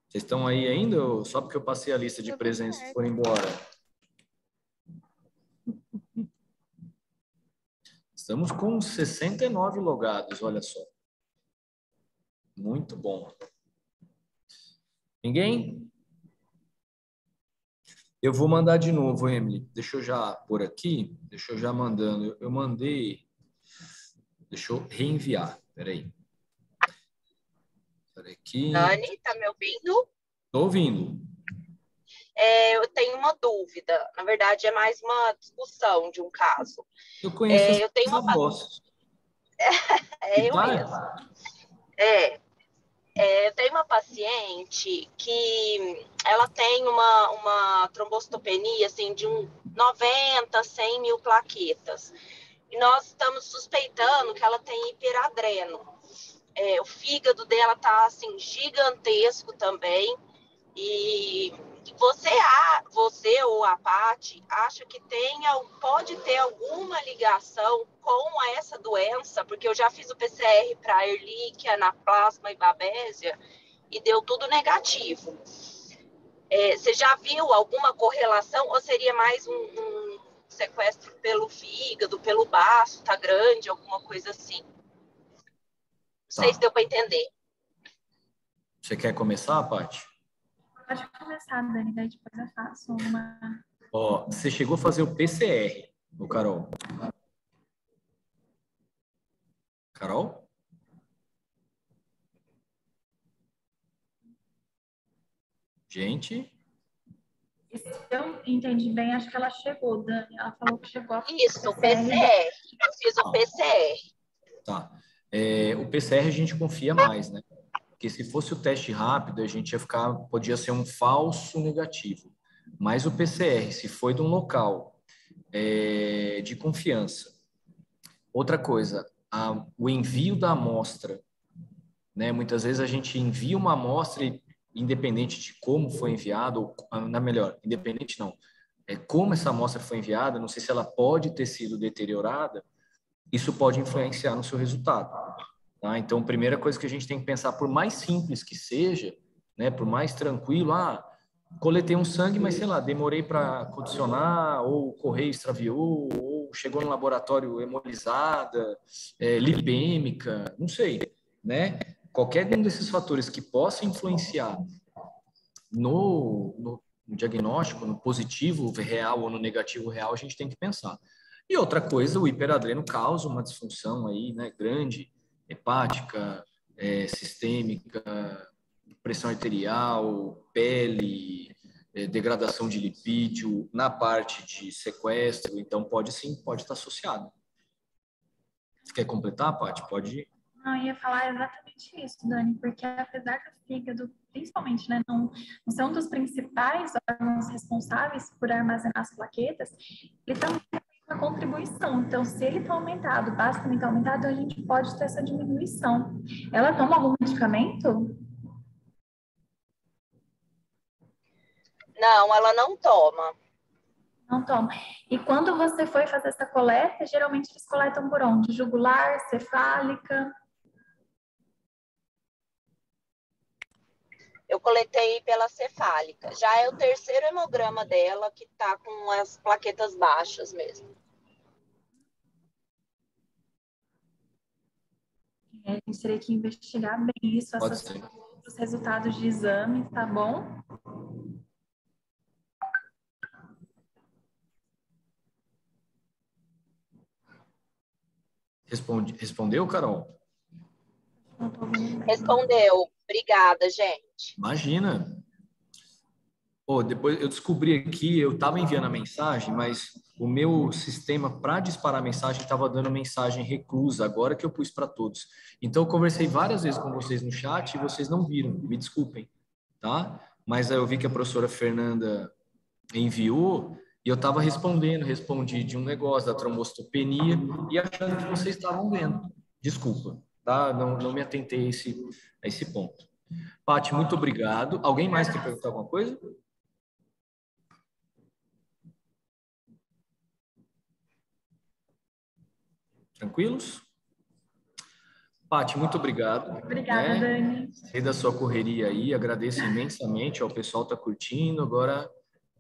Vocês estão aí ainda ou só porque eu passei a lista de presenças e foram embora? Estamos com 69 logados, olha só. Muito bom. Ninguém? Eu vou mandar de novo, Emily. Deixa eu já pôr aqui. Deixa eu já mandando. Eu mandei. Deixa eu reenviar. Peraí. Peraí aqui. Dani, tá me ouvindo? Tô ouvindo. Eu tenho uma dúvida. Na verdade, é mais uma discussão de um caso. Eu conheço eu tenho uma voz. eu mesmo. Eu tenho uma paciente que ela tem uma trombocitopenia assim, de 90, 100 mil plaquetas. E nós estamos suspeitando que ela tem hiperadreno. O fígado dela tá assim, gigantesco também. E você ou a Paty acha que pode ter alguma ligação com essa doença? Porque eu já fiz o PCR para Ehrlichia, anaplasma e Babesia e deu tudo negativo. Você já viu alguma correlação ou seria mais um sequestro pelo fígado, pelo baço, tá grande, alguma coisa assim? Não sei se deu para entender. Você quer começar, Paty? Pode começar, Dani, daí depois eu faço uma... Ó, você chegou a fazer o PCR, o Carol? Carol? Gente? Se eu entendi bem, acho que ela chegou, Dani. Ela falou que chegou a Isso, o PCR. Eu fiz o PCR. Tá. O PCR a gente confia mais, né? Porque se fosse o teste rápido, a gente podia ser um falso negativo. Mas o PCR, se foi de um local de confiança. Outra coisa, o envio da amostra, né? Muitas vezes a gente envia uma amostra e, independente de como foi enviado, ou, melhor, independente não, como essa amostra foi enviada, não sei se ela pode ter sido deteriorada, isso pode influenciar no seu resultado. Tá? Então, a primeira coisa que a gente tem que pensar, por mais simples que seja, né, por mais tranquilo, coletei um sangue, mas sei lá, demorei para condicionar, ou o correio extraviou, ou chegou no laboratório hemolizada, lipêmica, não sei, né? Qualquer um desses fatores que possa influenciar no diagnóstico, no positivo real ou no negativo real, a gente tem que pensar. E outra coisa, o hiperadreno causa uma disfunção aí, né, grande, hepática, sistêmica, pressão arterial, pele, degradação de lipídio, na parte de sequestro, então pode estar associado. Você quer completar, Paty? Pode ir. Não, eu ia falar exatamente isso, Dani, porque apesar do fígado, principalmente, né, não ser um dos principais órgãos responsáveis por armazenar as plaquetas, ele também tem uma contribuição. Então, se ele está aumentado, basicamente aumentado, a gente pode ter essa diminuição. Ela toma algum medicamento? Não, ela não toma. Não toma. E quando você foi fazer essa coleta, geralmente eles coletam por onde? Jugular, cefálica? Eu coletei pela cefálica. Já é o terceiro hemograma dela que está com as plaquetas baixas mesmo. A gente teria que investigar bem isso, os resultados de exame, tá bom? Respondeu, Carol? Respondeu. Obrigada, gente. Imagina. Depois eu descobri aqui, eu estava enviando a mensagem, mas o meu sistema para disparar a mensagem estava dando mensagem reclusa, agora que eu pus para todos. Então, eu conversei várias vezes com vocês no chat e vocês não viram, me desculpem, tá? Mas eu vi que a professora Fernanda enviou E eu estava respondi de um negócio da trombocitopenia e achando que vocês estavam vendo. Desculpa, tá? Não me atentei a esse ponto. Paty, muito obrigado. Alguém mais quer perguntar alguma coisa? Tranquilos? Paty, muito obrigado. Obrigada, Dani. Sei da sua correria aí, agradeço imensamente. O pessoal está curtindo. Agora,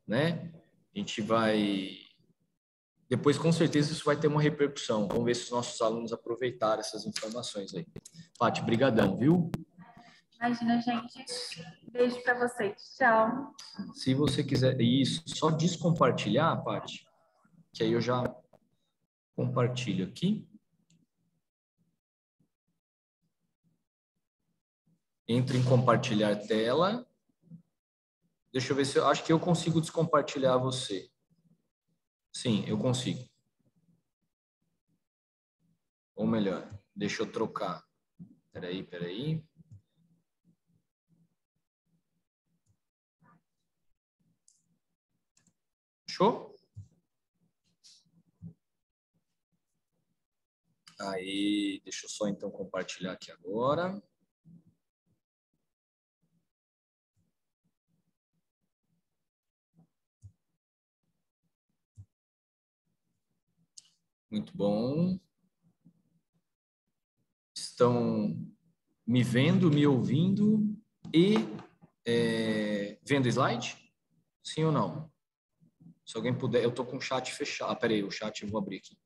né? A gente vai... Depois, com certeza, isso vai ter uma repercussão. Vamos ver se os nossos alunos aproveitaram essas informações aí. Paty, brigadão, viu? Imagina, gente. Beijo para vocês. Tchau. Se você quiser... Isso, só descompartilhar, Paty, que aí eu já compartilho aqui. Entre em compartilhar tela. Deixa eu ver se eu acho que eu consigo descompartilhar você. Sim, eu consigo. Ou melhor, deixa eu trocar. Peraí. Fechou? Aí, deixa eu só então compartilhar aqui agora. Muito bom. Estão me vendo, me ouvindo e vendo o slide? Sim ou não? Se alguém puder, eu estou com o chat fechado. Ah, peraí, o chat eu vou abrir aqui.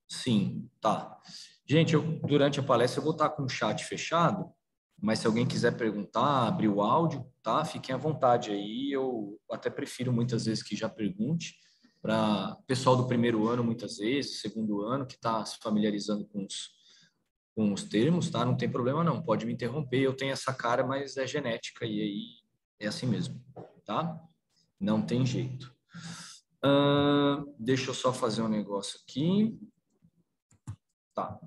Sim, tá. Gente, durante a palestra eu vou estar com o chat fechado, mas se alguém quiser perguntar, abrir o áudio, tá? Fiquem à vontade aí. Eu até prefiro muitas vezes que já pergunte, para o pessoal do primeiro ano, muitas vezes, segundo ano, que está se familiarizando com os termos, tá? Não tem problema não, pode me interromper, eu tenho essa cara, mas é genética e aí é assim mesmo, tá? Não tem jeito. Deixa eu só fazer um negócio aqui. Tá.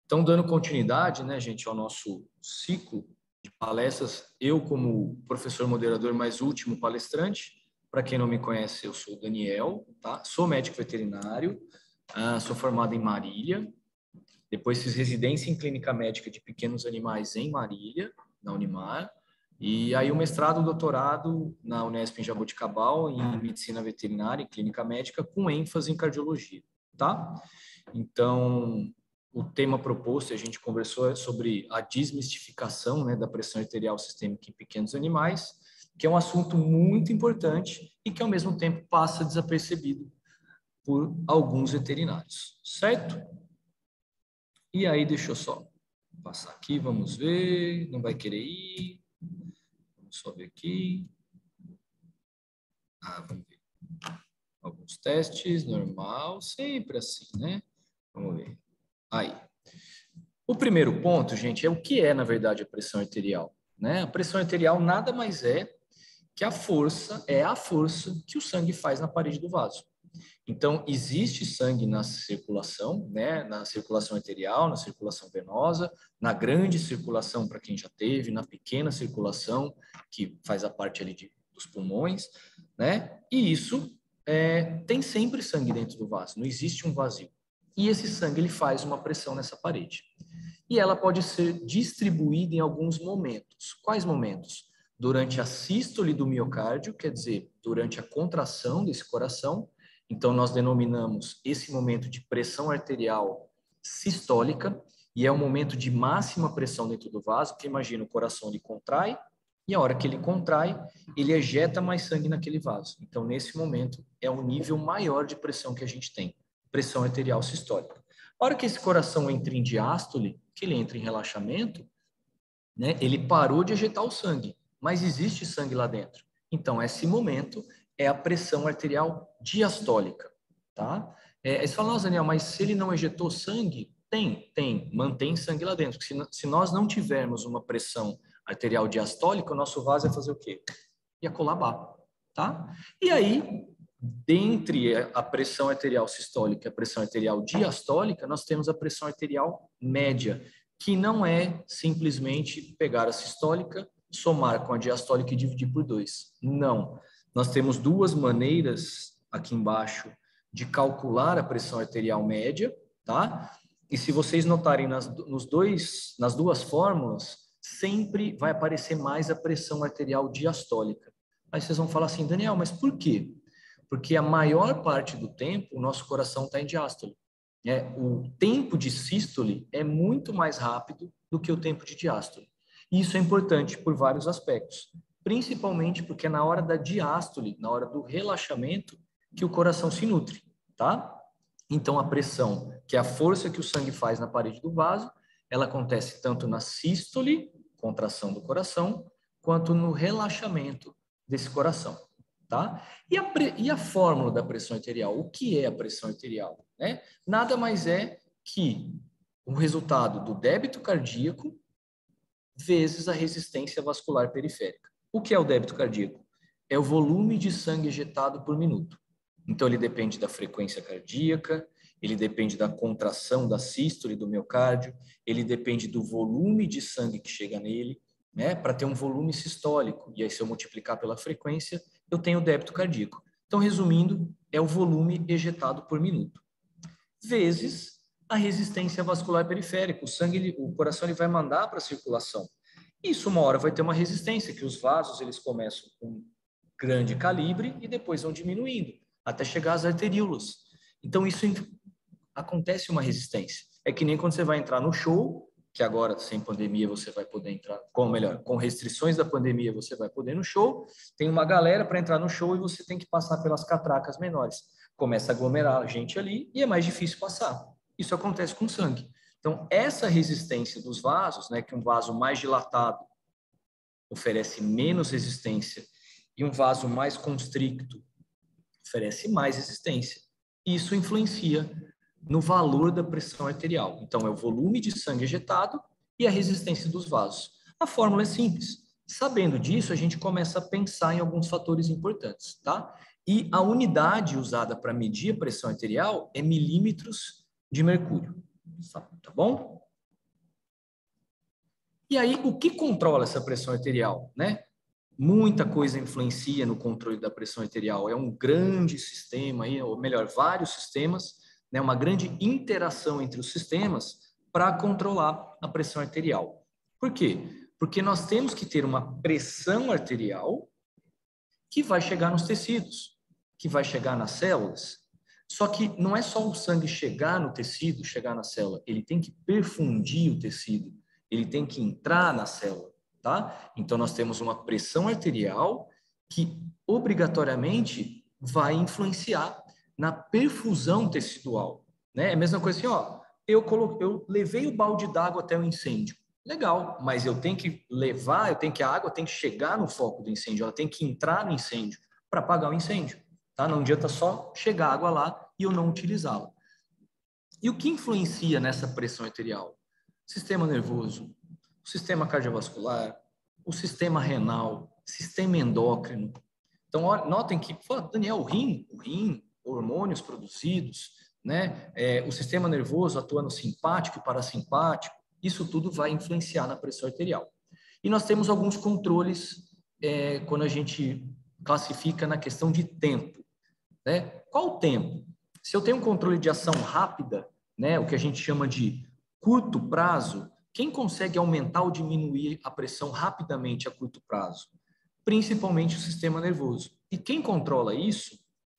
Então, dando continuidade, né, gente, ao nosso ciclo de palestras, eu como professor moderador mais último palestrante, para quem não me conhece, eu sou o Daniel, tá? Sou médico veterinário, sou formado em Marília, depois fiz residência em clínica médica de pequenos animais em Marília, na Unimar, e aí o mestrado e doutorado na Unesp em Jaboticabal, em medicina veterinária e clínica médica, com ênfase em cardiologia, tá? Então, o tema proposto, a gente conversou sobre a desmistificação, né, da pressão arterial sistêmica em pequenos animais, que é um assunto muito importante e que, ao mesmo tempo, passa desapercebido por alguns veterinários, certo? E aí, deixa eu só passar aqui, vamos ver, não vai querer ir, vamos só ver aqui. Vamos ver. Alguns testes, normal, sempre assim, né? Vamos ver. Aí. O primeiro ponto, gente, é o que é, na verdade, a pressão arterial, né? A pressão arterial nada mais é que a força que o sangue faz na parede do vaso. Então, existe sangue na circulação, né? Na circulação arterial, na circulação venosa, na grande circulação para quem já teve, na pequena circulação, que faz a parte ali dos pulmões, né? E isso tem sempre sangue dentro do vaso, não existe um vazio. E esse sangue ele faz uma pressão nessa parede. E ela pode ser distribuída em alguns momentos. Quais momentos? Durante a sístole do miocárdio, quer dizer, durante a contração desse coração. Então, nós denominamos esse momento de pressão arterial sistólica, e é um momento de máxima pressão dentro do vaso, porque imagina, o coração ele contrai, e a hora que ele contrai, ele ejeta mais sangue naquele vaso. Então, nesse momento, é o nível maior de pressão que a gente tem, pressão arterial sistólica. A hora que esse coração entra em diástole, que ele entra em relaxamento, né, ele parou de ejetar o sangue, mas existe sangue lá dentro. Então, esse momento é a pressão arterial diastólica, tá? Aí você fala, nossa, Daniel, mas se ele não ejetou sangue? Tem, mantém sangue lá dentro. Se nós não tivermos uma pressão arterial diastólica, o nosso vaso ia fazer o quê? Ia colabar, tá? E aí, dentre a pressão arterial sistólica e a pressão arterial diastólica, nós temos a pressão arterial média, que não é simplesmente pegar a sistólica, somar com a diastólica e dividir por 2. Não. Nós temos duas maneiras aqui embaixo de calcular a pressão arterial média, tá? E se vocês notarem nas duas fórmulas, sempre vai aparecer mais a pressão arterial diastólica. Aí vocês vão falar assim, Daniel, mas por quê? Porque a maior parte do tempo o nosso coração está em diástole. O tempo de sístole é muito mais rápido do que o tempo de diástole. E isso é importante por vários aspectos, principalmente porque é na hora da diástole, na hora do relaxamento, que o coração se nutre, tá? Então, a pressão, que é a força que o sangue faz na parede do vaso, ela acontece tanto na sístole, contração do coração, quanto no relaxamento desse coração, tá? E a fórmula da pressão arterial? O que é a pressão arterial? Né? Nada mais é que o resultado do débito cardíaco vezes a resistência vascular periférica. O que é o débito cardíaco? É o volume de sangue ejetado por minuto. Então, ele depende da frequência cardíaca, ele depende da contração da sístole do miocárdio, ele depende do volume de sangue que chega nele, né? Para ter um volume sistólico. E aí, se eu multiplicar pela frequência, eu tenho o débito cardíaco. Então, resumindo, é o volume ejetado por minuto. Vezes a resistência vascular periférica. O coração ele vai mandar para a circulação. Isso uma hora vai ter uma resistência, que os vasos eles começam com grande calibre e depois vão diminuindo, até chegar às arteríolas. Então, isso acontece uma resistência. É que nem quando você vai entrar no show, que agora, sem pandemia, você vai poder entrar, com restrições da pandemia, você vai poder ir no show, tem uma galera para entrar no show e você tem que passar pelas catracas menores. Começa a aglomerar gente ali e é mais difícil passar. Isso acontece com sangue. Então, essa resistência dos vasos, né, que um vaso mais dilatado oferece menos resistência e um vaso mais constricto oferece mais resistência. Isso influencia no valor da pressão arterial. Então, é o volume de sangue ejetado e a resistência dos vasos. A fórmula é simples. Sabendo disso, a gente começa a pensar em alguns fatores importantes, tá? E a unidade usada para medir a pressão arterial é milímetros de mercúrio, tá bom? E aí, o que controla essa pressão arterial, né? Muita coisa influencia no controle da pressão arterial. É um grande sistema, ou melhor, vários sistemas, né? Uma grande interação entre os sistemas para controlar a pressão arterial. Por quê? Porque nós temos que ter uma pressão arterial que vai chegar nos tecidos, que vai chegar nas células. Só que não é só o sangue chegar no tecido, chegar na célula, ele tem que perfundir o tecido, ele tem que entrar na célula, tá? Então, nós temos uma pressão arterial que, obrigatoriamente, vai influenciar na perfusão tecidual, né? É a mesma coisa assim, ó, eu levei o balde d'água até o incêndio. Legal, mas eu tenho que a água tem que chegar no foco do incêndio, ela tem que entrar no incêndio para apagar o incêndio, tá? Não adianta só chegar água lá e eu não utilizá-la. E o que influencia nessa pressão arterial? Sistema nervoso, o sistema cardiovascular, o sistema renal, sistema endócrino. Então, notem que, Daniel, o rim, hormônios produzidos, né? O sistema nervoso atuando simpático e parasimpático, isso tudo vai influenciar na pressão arterial. E nós temos alguns controles quando a gente classifica na questão de tempo, né? Qual o tempo? Se eu tenho um controle de ação rápida, né, o que a gente chama de curto prazo, quem consegue aumentar ou diminuir a pressão rapidamente a curto prazo? Principalmente o sistema nervoso. E quem controla isso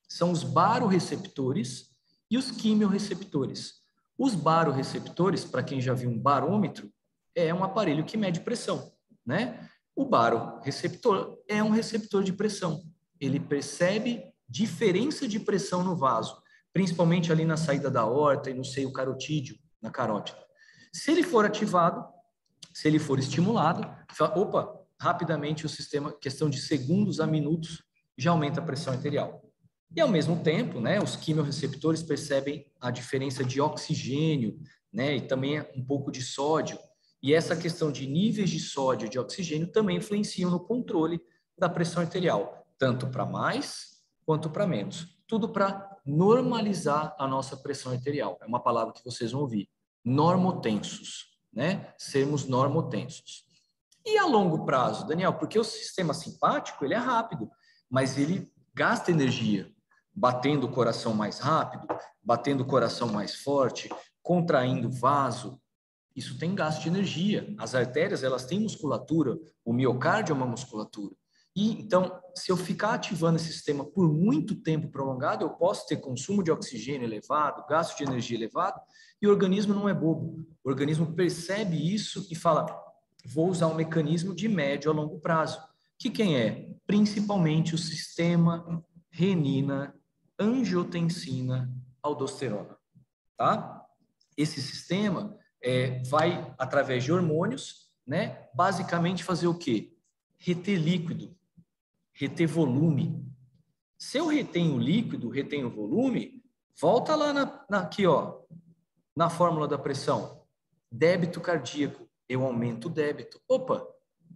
são os barorreceptores e os quimiorreceptores. Os barorreceptores, para quem já viu um barômetro, é um aparelho que mede pressão, né? O barorreceptor é um receptor de pressão. Ele percebe diferença de pressão no vaso, principalmente ali na saída da aorta e no seio carotídeo, na carótida. Se ele for ativado, se ele for estimulado, rapidamente o sistema, questão de segundos a minutos, já aumenta a pressão arterial. E ao mesmo tempo, né, os quimiorreceptores percebem a diferença de oxigênio, né, e também um pouco de sódio. E essa questão de níveis de sódio e de oxigênio também influenciam no controle da pressão arterial, tanto para mais quanto para menos. Tudo para normalizar a nossa pressão arterial. É uma palavra que vocês vão ouvir. Normotensos, né? Sermos normotensos. E a longo prazo, Daniel, porque o sistema simpático ele é rápido, mas ele gasta energia. batendo o coração mais rápido, batendo o coração mais forte, contraindo o vaso. Isso tem gasto de energia. As artérias, elas têm musculatura, o miocárdio é uma musculatura. E então, se eu ficar ativando esse sistema por muito tempo prolongado, eu posso ter consumo de oxigênio elevado, gasto de energia elevado, e o organismo não é bobo. O organismo percebe isso e fala: vou usar um mecanismo de médio a longo prazo. Que quem é? Principalmente o sistema renina, angiotensina, aldosterona, tá? Esse sistema vai, através de hormônios, né, basicamente fazer o quê? Reter líquido, reter volume. Se eu retenho o líquido, retenho o volume, volta lá aqui, ó, na fórmula da pressão. Débito cardíaco, eu aumento o débito. Opa,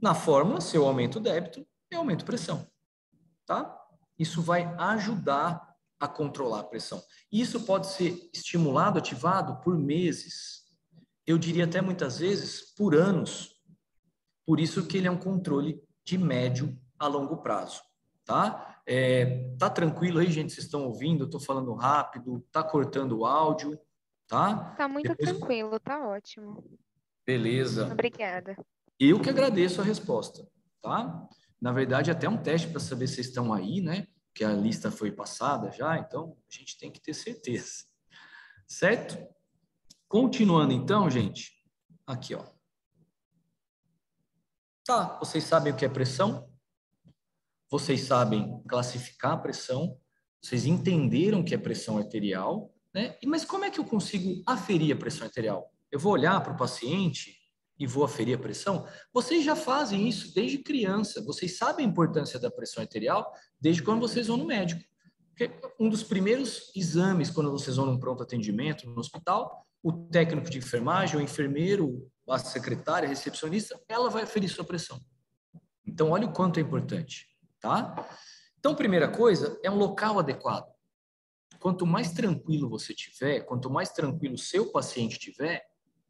na fórmula, se eu aumento o débito, eu aumento a pressão, tá? Isso vai ajudar a controlar a pressão. Isso pode ser estimulado, ativado por meses. Eu diria até muitas vezes por anos. Por isso que ele é um controle de médio a longo prazo, tá? Tá tranquilo aí, gente? Vocês estão ouvindo? Eu tô falando rápido, tá cortando o áudio, tá? Tá muito tranquilo, tá ótimo. Beleza. Obrigada. Eu que agradeço a resposta, tá? Na verdade, até um teste para saber se vocês estão aí, né? Que a lista foi passada já, então a gente tem que ter certeza. Certo? Continuando então, gente. Aqui, ó. Tá, vocês sabem o que é pressão? Vocês sabem classificar a pressão? Vocês entenderam o que é pressão arterial, né? Mas como é que eu consigo aferir a pressão arterial? Eu vou olhar para o paciente e vou aferir a pressão? Vocês já fazem isso desde criança. Vocês sabem a importância da pressão arterial desde quando vocês vão no médico. Porque um dos primeiros exames, quando vocês vão num pronto atendimento no hospital, o técnico de enfermagem, o enfermeiro, a secretária, a recepcionista, ela vai aferir sua pressão. Então, olha o quanto é importante, tá? Então, primeira coisa, é um local adequado. Quanto mais tranquilo você tiver, quanto mais tranquilo o seu paciente tiver,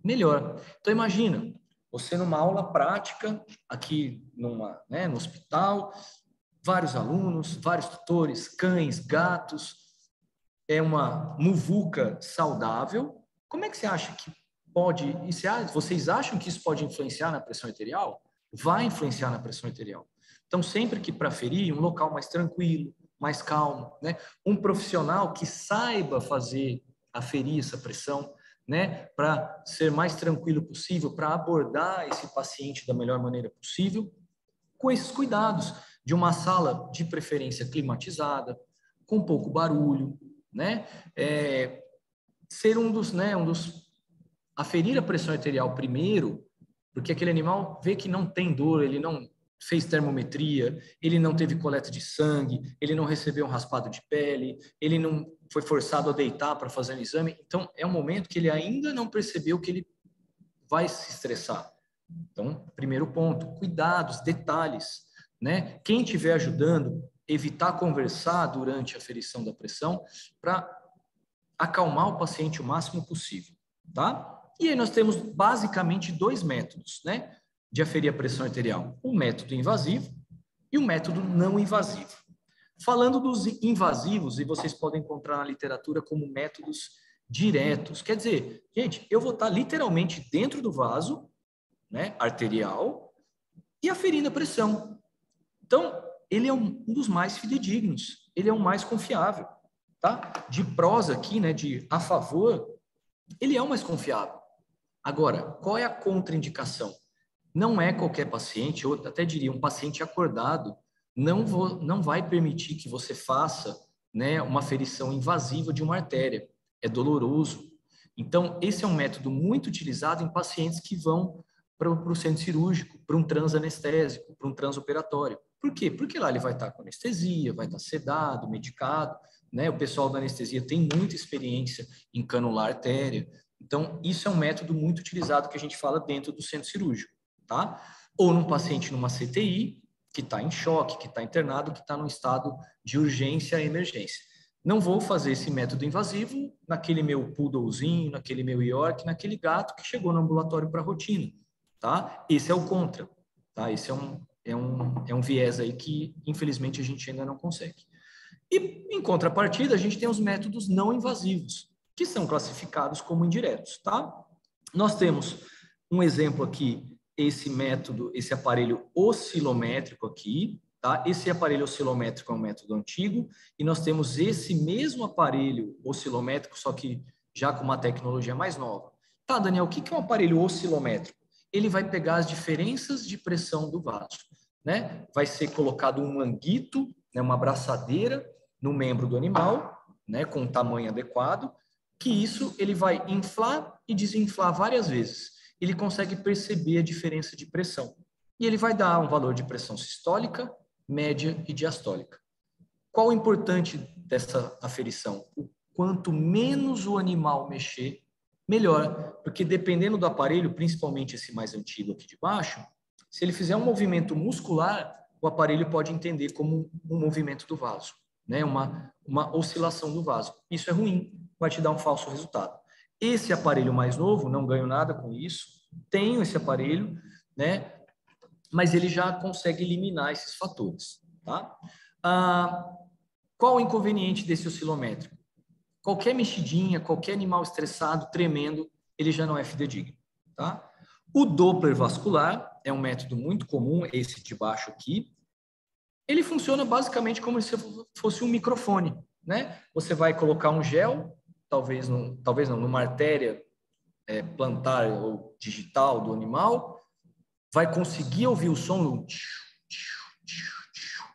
melhor. Então, imagina, você numa aula prática, aqui no hospital, vários alunos, vários tutores, cães, gatos, é uma muvuca saudável. Como é que você acha que pode... Vocês acham que isso pode influenciar na pressão arterial? Vai influenciar na pressão arterial. Então, sempre que para ferir, um local mais tranquilo, mais calmo, né? Um profissional que saiba aferir essa pressão, né? Para ser mais tranquilo possível, para abordar esse paciente da melhor maneira possível, com esses cuidados de uma sala de preferência climatizada, com pouco barulho, né? Ser aferir a pressão arterial primeiro, porque aquele animal vê que não tem dor, ele não fez termometria, ele não teve coleta de sangue, ele não recebeu um raspado de pele, ele não foi forçado a deitar para fazer um exame. Então, é um momento que ele ainda não percebeu que ele vai se estressar. Então, primeiro ponto, cuidados, detalhes, né? Quem estiver ajudando, evitar conversar durante a aferição da pressão para acalmar o paciente o máximo possível, tá? E aí nós temos basicamente dois métodos, né, de aferir a pressão arterial. O método invasivo e o método não invasivo. Falando dos invasivos, e vocês podem encontrar na literatura como métodos diretos. Quer dizer, gente, eu vou estar literalmente dentro do vaso, né, arterial, e aferindo a pressão. Então, ele é um dos mais fidedignos, ele é o mais confiável, tá? De prós aqui, né, de a favor, ele é o mais confiável. Agora, qual é a contraindicação? Não é qualquer paciente, ou até diria um paciente acordado, não vai permitir que você faça, né, uma aferição invasiva de uma artéria. É doloroso. Então, esse é um método muito utilizado em pacientes que vão para o centro cirúrgico, para um transanestésico, para um transoperatório. Por quê? Porque lá ele vai estar com anestesia, vai estar sedado, medicado, né? O pessoal da anestesia tem muita experiência em canular artéria. Então, isso é um método muito utilizado que a gente fala dentro do centro cirúrgico, tá? Ou num paciente numa CTI, que está em choque, que está internado, que está num estado de urgência e emergência. Não vou fazer esse método invasivo naquele meu poodlezinho, naquele meu York, naquele gato que chegou no ambulatório para rotina, tá? Esse é o contra, tá? Esse é um viés aí que, infelizmente, a gente ainda não consegue. E, em contrapartida, a gente tem os métodos não invasivos, que são classificados como indiretos, tá? Nós temos um exemplo aqui, esse método, esse aparelho oscilométrico aqui, tá? Esse aparelho oscilométrico é um método antigo, e nós temos esse mesmo aparelho oscilométrico, só que já com uma tecnologia mais nova. Tá, Daniel, o que é um aparelho oscilométrico? Ele vai pegar as diferenças de pressão do vaso, né? Vai ser colocado um manguito, né, uma abraçadeira no membro do animal, né, com um tamanho adequado, que isso ele vai inflar e desinflar várias vezes. Ele consegue perceber a diferença de pressão. E ele vai dar um valor de pressão sistólica, média e diastólica. Qual o importante dessa aferição? O quanto menos o animal mexer, melhor. Porque dependendo do aparelho, principalmente esse mais antigo aqui de baixo, se ele fizer um movimento muscular, o aparelho pode entender como um movimento do vaso, né? Uma oscilação do vaso. Isso é ruim, vai te dar um falso resultado. Esse aparelho mais novo, não ganho nada com isso, tenho esse aparelho, né? Mas ele já consegue eliminar esses fatores, tá? Qual o inconveniente desse oscilométrico? Qualquer mexidinha, qualquer animal estressado, tremendo, ele já não é fidedigno, tá? O Doppler vascular é um método muito comum, esse de baixo aqui. Ele funciona basicamente como se fosse um microfone, né? Você vai colocar um gel, talvez não, numa artéria plantar ou digital do animal, vai conseguir ouvir o som do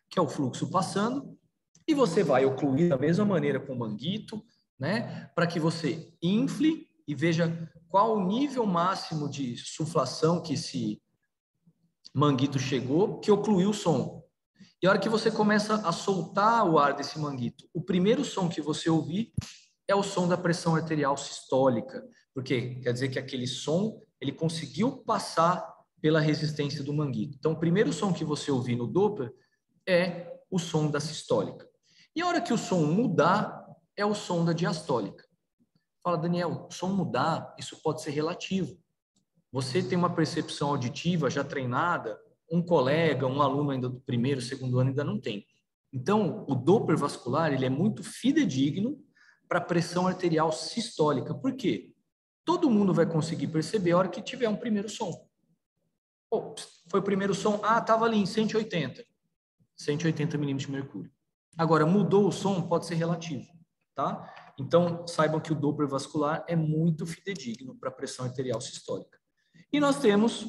que é o fluxo passando, e você vai ocluir da mesma maneira com o manguito, né? Para que você infle e veja qual o nível máximo de suflação que esse manguito chegou, que ocluiu o som. E a hora que você começa a soltar o ar desse manguito, o primeiro som que você ouvir é o som da pressão arterial sistólica, porque quer dizer que aquele som, ele conseguiu passar pela resistência do manguito. Então, o primeiro som que você ouvir no Doppler é o som da sistólica. E a hora que o som mudar, é o som da diastólica. Fala, Daniel, o som mudar, isso pode ser relativo. Você tem uma percepção auditiva já treinada, um colega, um aluno ainda do primeiro, segundo ano ainda não tem. Então, o Doppler vascular, ele é muito fidedigno para a pressão arterial sistólica. Por quê? Todo mundo vai conseguir perceber a hora que tiver um primeiro som. Oh, foi o primeiro som, estava ali em 180 milímetros de mercúrio. Agora, mudou o som, pode ser relativo, tá? Então, saibam que o Doppler vascular é muito fidedigno para a pressão arterial sistólica. E nós temos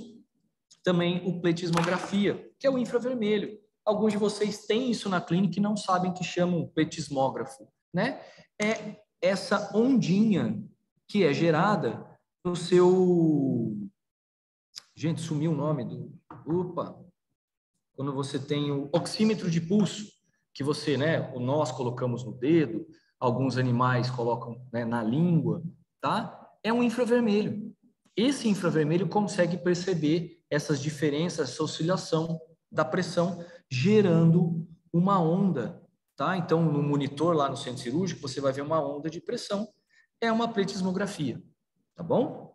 também o pletismografia, que é o infravermelho. Alguns de vocês têm isso na clínica e não sabem que chamam pletismógrafo, né? É essa ondinha que é gerada no seu... Gente, sumiu o nome do... Opa! Quando você tem o oxímetro de pulso, que você, né, nós colocamos no dedo, alguns animais colocam, né, na língua, tá? É um infravermelho. Esse infravermelho consegue perceber essas diferenças, essa oscilação da pressão, gerando uma onda, tá? Então, no monitor lá no centro cirúrgico, você vai ver uma onda de pressão. É uma pletismografia, tá bom?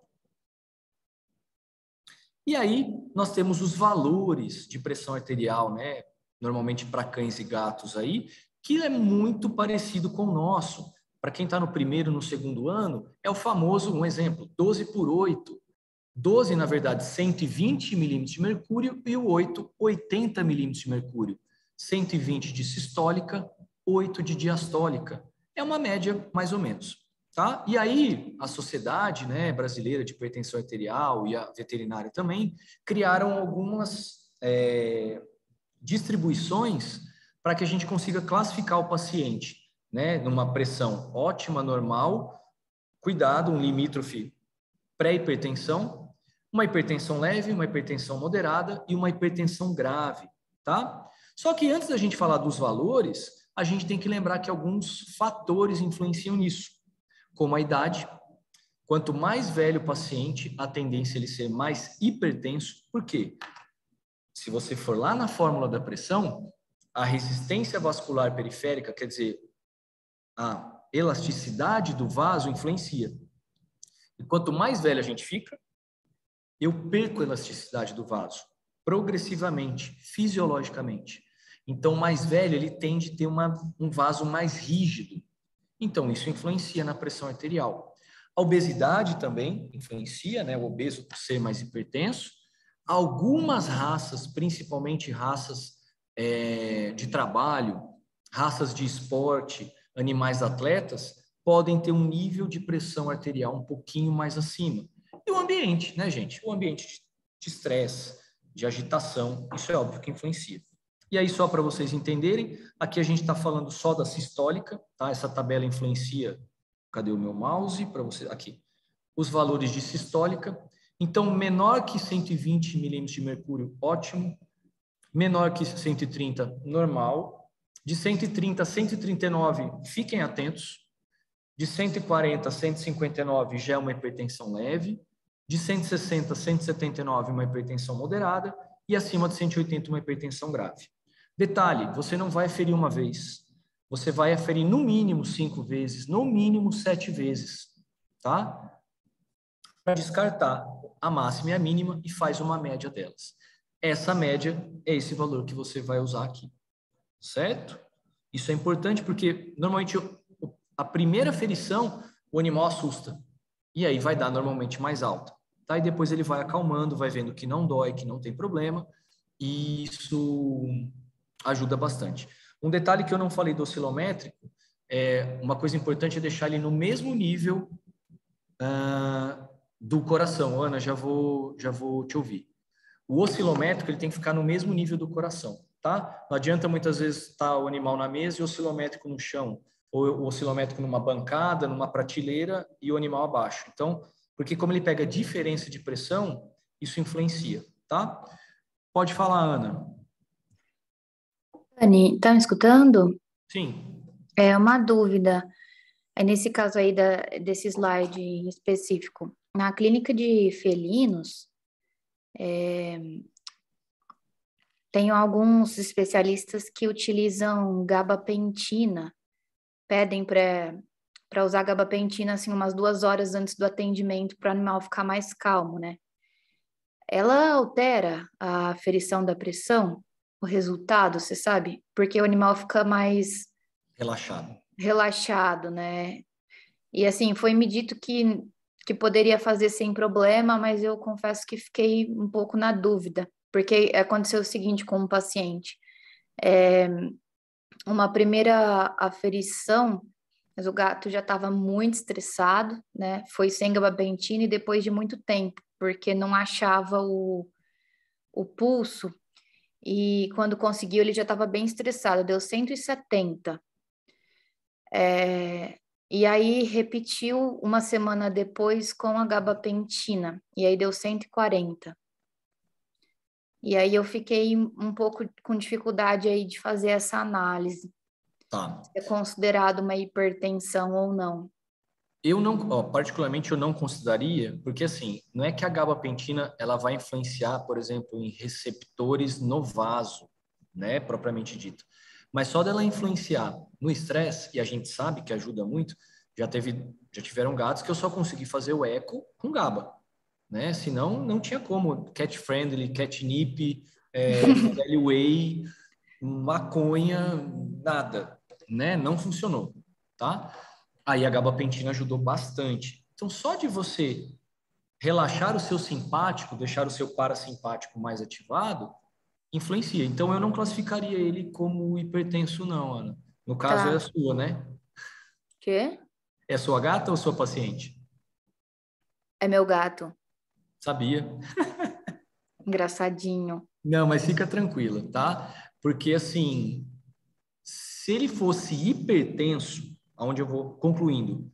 E aí, nós temos os valores de pressão arterial, né? Normalmente para cães e gatos aí, que é muito parecido com o nosso. Para quem está no primeiro, no segundo ano, é o famoso, um exemplo, 12/8. 12, na verdade, 120 milímetros de mercúrio e o 8, 80 milímetros de mercúrio. 120 de sistólica, 8 de diastólica. É uma média, mais ou menos. Tá? E aí, a Sociedade, né, Brasileira de Hipertensão Arterial e a veterinária também criaram algumas distribuições para que a gente consiga classificar o paciente, né, numa pressão ótima, normal, cuidado, um limítrofe pré-hipertensão, uma hipertensão leve, uma hipertensão moderada e uma hipertensão grave, tá? Só que antes da gente falar dos valores, a gente tem que lembrar que alguns fatores influenciam nisso, como a idade. Quanto mais velho o paciente, a tendência é ele ser mais hipertenso. Por quê? Se você for lá na fórmula da pressão, a resistência vascular periférica, quer dizer, a elasticidade do vaso influencia. E quanto mais velho a gente fica, eu perco a elasticidade do vaso, progressivamente, fisiologicamente. Então, o mais velho, ele tende a ter um vaso mais rígido. Então, isso influencia na pressão arterial. A obesidade também influencia, né? O obeso ser mais hipertenso. Algumas raças, principalmente raças de trabalho, raças de esporte, animais atletas, podem ter um nível de pressão arterial um pouquinho mais acima. E o ambiente, né, gente? O ambiente de estresse, de agitação, isso é óbvio que influencia. E aí, só para vocês entenderem, aqui a gente está falando só da sistólica, tá? Essa tabela influencia. Cadê o meu mouse? Para vocês, aqui. Os valores de sistólica. Então, menor que 120 milímetros de mercúrio, ótimo. Menor que 130, normal. De 130 a 139, fiquem atentos. De 140 a 159, já é uma hipertensão leve. De 160 a 179, uma hipertensão moderada. E acima de 180, uma hipertensão grave. Detalhe, você não vai aferir uma vez. Você vai aferir no mínimo 5 vezes, no mínimo 7 vezes, tá? Para descartar a máxima e a mínima e faz uma média delas. Essa média é esse valor que você vai usar aqui, certo? Isso é importante porque, normalmente, a primeira aferição, o animal assusta. E aí vai dar normalmente mais alta. Tá? E depois ele vai acalmando, vai vendo que não dói, que não tem problema. E isso ajuda bastante. Um detalhe que eu não falei do oscilométrico, uma coisa importante é deixar ele no mesmo nível do coração. Ana, já vou te ouvir. O oscilométrico ele tem que ficar no mesmo nível do coração, tá? Não adianta muitas vezes estar o animal na mesa e o oscilométrico no chão, ou o oscilométrico numa bancada, numa prateleira e o animal abaixo. Então, porque como ele pega diferença de pressão, isso influencia, tá? Pode falar, Ana. Dani, tá me escutando? Sim. É uma dúvida. Nesse caso aí desse slide específico, na clínica de felinos, tem alguns especialistas que utilizam gabapentina, pedem para usar gabapentina assim umas 2 horas antes do atendimento para o animal ficar mais calmo, né? Ela altera a aferição da pressão, o resultado, você sabe? Porque o animal fica mais relaxado, né? E assim, foi me dito que poderia fazer sem problema, mas eu confesso que fiquei um pouco na dúvida, porque aconteceu o seguinte com um paciente. Uma primeira aferição, mas o gato já estava muito estressado, né? Foi sem gabapentina e depois de muito tempo, porque não achava o pulso, e quando conseguiu ele já estava bem estressado, deu 170. E aí repetiu uma semana depois com a gabapentina, e aí deu 140. E aí eu fiquei um pouco com dificuldade aí de fazer essa análise. Tá. Se é considerado uma hipertensão ou não. Eu não, particularmente eu não consideraria, porque assim, não é que a gabapentina ela vai influenciar, por exemplo, em receptores no vaso, né, propriamente dito. Mas só dela influenciar no estresse, e a gente sabe que ajuda muito, já tiveram gatos que eu só consegui fazer o eco com GABA, né? Senão não tinha como. Cat friendly, catnip, whey, maconha, nada, né? Não funcionou, tá? Aí a gabapentina ajudou bastante. Então, só de você relaxar o seu simpático, deixar o seu parasimpático mais ativado, influencia. Então, eu não classificaria ele como hipertenso, não, Ana. No caso, é a sua, né? Quê? É a sua gata ou sua paciente? É meu gato. Sabia. Engraçadinho. Não, mas fica tranquila, tá? Porque, assim, se ele fosse hipertenso, aonde eu vou concluindo,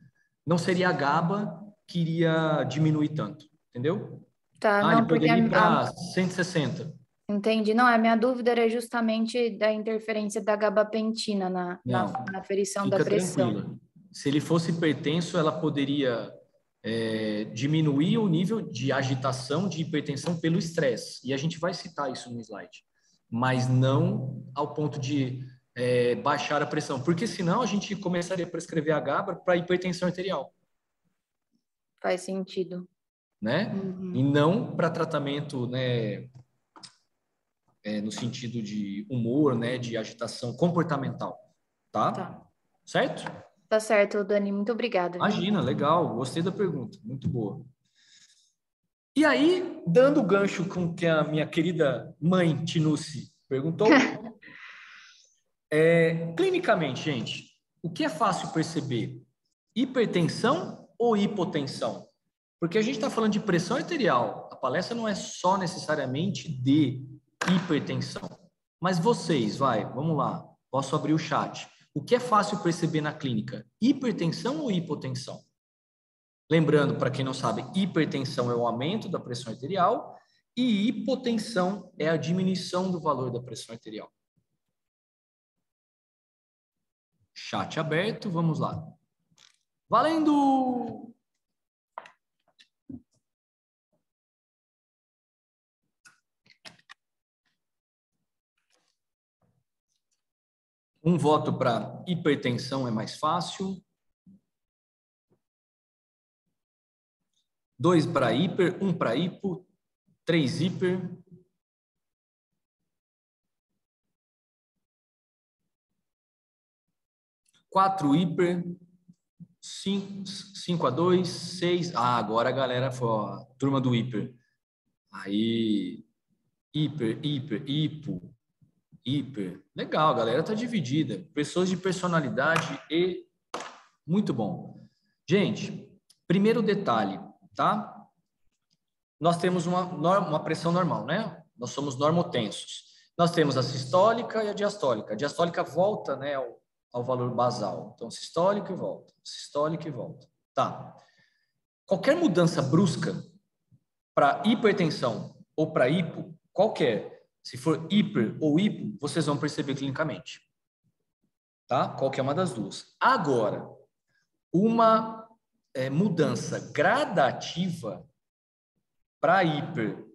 não seria a GABA que iria diminuir tanto, entendeu? Tá, Ele não, porque poderia ir para 160. entendi. Não, a minha dúvida era justamente da interferência da gabapentina na Não, aferição da fica pressão. tranquila. Se ele fosse hipertenso, ela poderia diminuir o nível de agitação, de hipertensão pelo estresse. E a gente vai citar isso no slide. Mas não ao ponto de baixar a pressão. Porque senão a gente começaria a prescrever a GABA para hipertensão arterial. Faz sentido. Né? Uhum. E não para tratamento, né, no sentido de humor, né, de agitação comportamental, tá? Tá. Certo? Tá certo, Dani. Muito obrigada. Imagina, legal. Gostei da pergunta. Muito boa. E aí, dando o gancho com o que a minha querida mãe Tinuce perguntou, clinicamente, gente, o que é fácil perceber? Hipertensão ou hipotensão? Porque a gente está falando de pressão arterial. A palestra não é só necessariamente de hipertensão. Mas vocês, vamos lá. Posso abrir o chat. O que é fácil perceber na clínica? Hipertensão ou hipotensão? Lembrando, para quem não sabe, hipertensão é o aumento da pressão arterial e hipotensão é a diminuição do valor da pressão arterial. Chat aberto, vamos lá. Valendo! Um voto para hipertensão é mais fácil. 2 para hiper, 1 para hipo, 3 hiper. 4 hiper, 5 a 2, 6. Ah, agora a galera foi, ó, turma do hiper. Aí, hiper, hipo, hiper. Legal, a galera tá dividida. Pessoas de personalidade e muito bom. Gente, primeiro detalhe, tá? Nós temos uma pressão normal, né? Nós somos normotensos. Nós temos a sistólica e a diastólica. A diastólica volta, né, ao valor basal. Então, sistólica e volta. Sistólica e volta. Tá. Qualquer mudança brusca para hipertensão ou para hipo, qualquer, se for hiper ou hipo, vocês vão perceber clinicamente. Tá? Qualquer uma das duas. Agora, uma mudança gradativa para hiper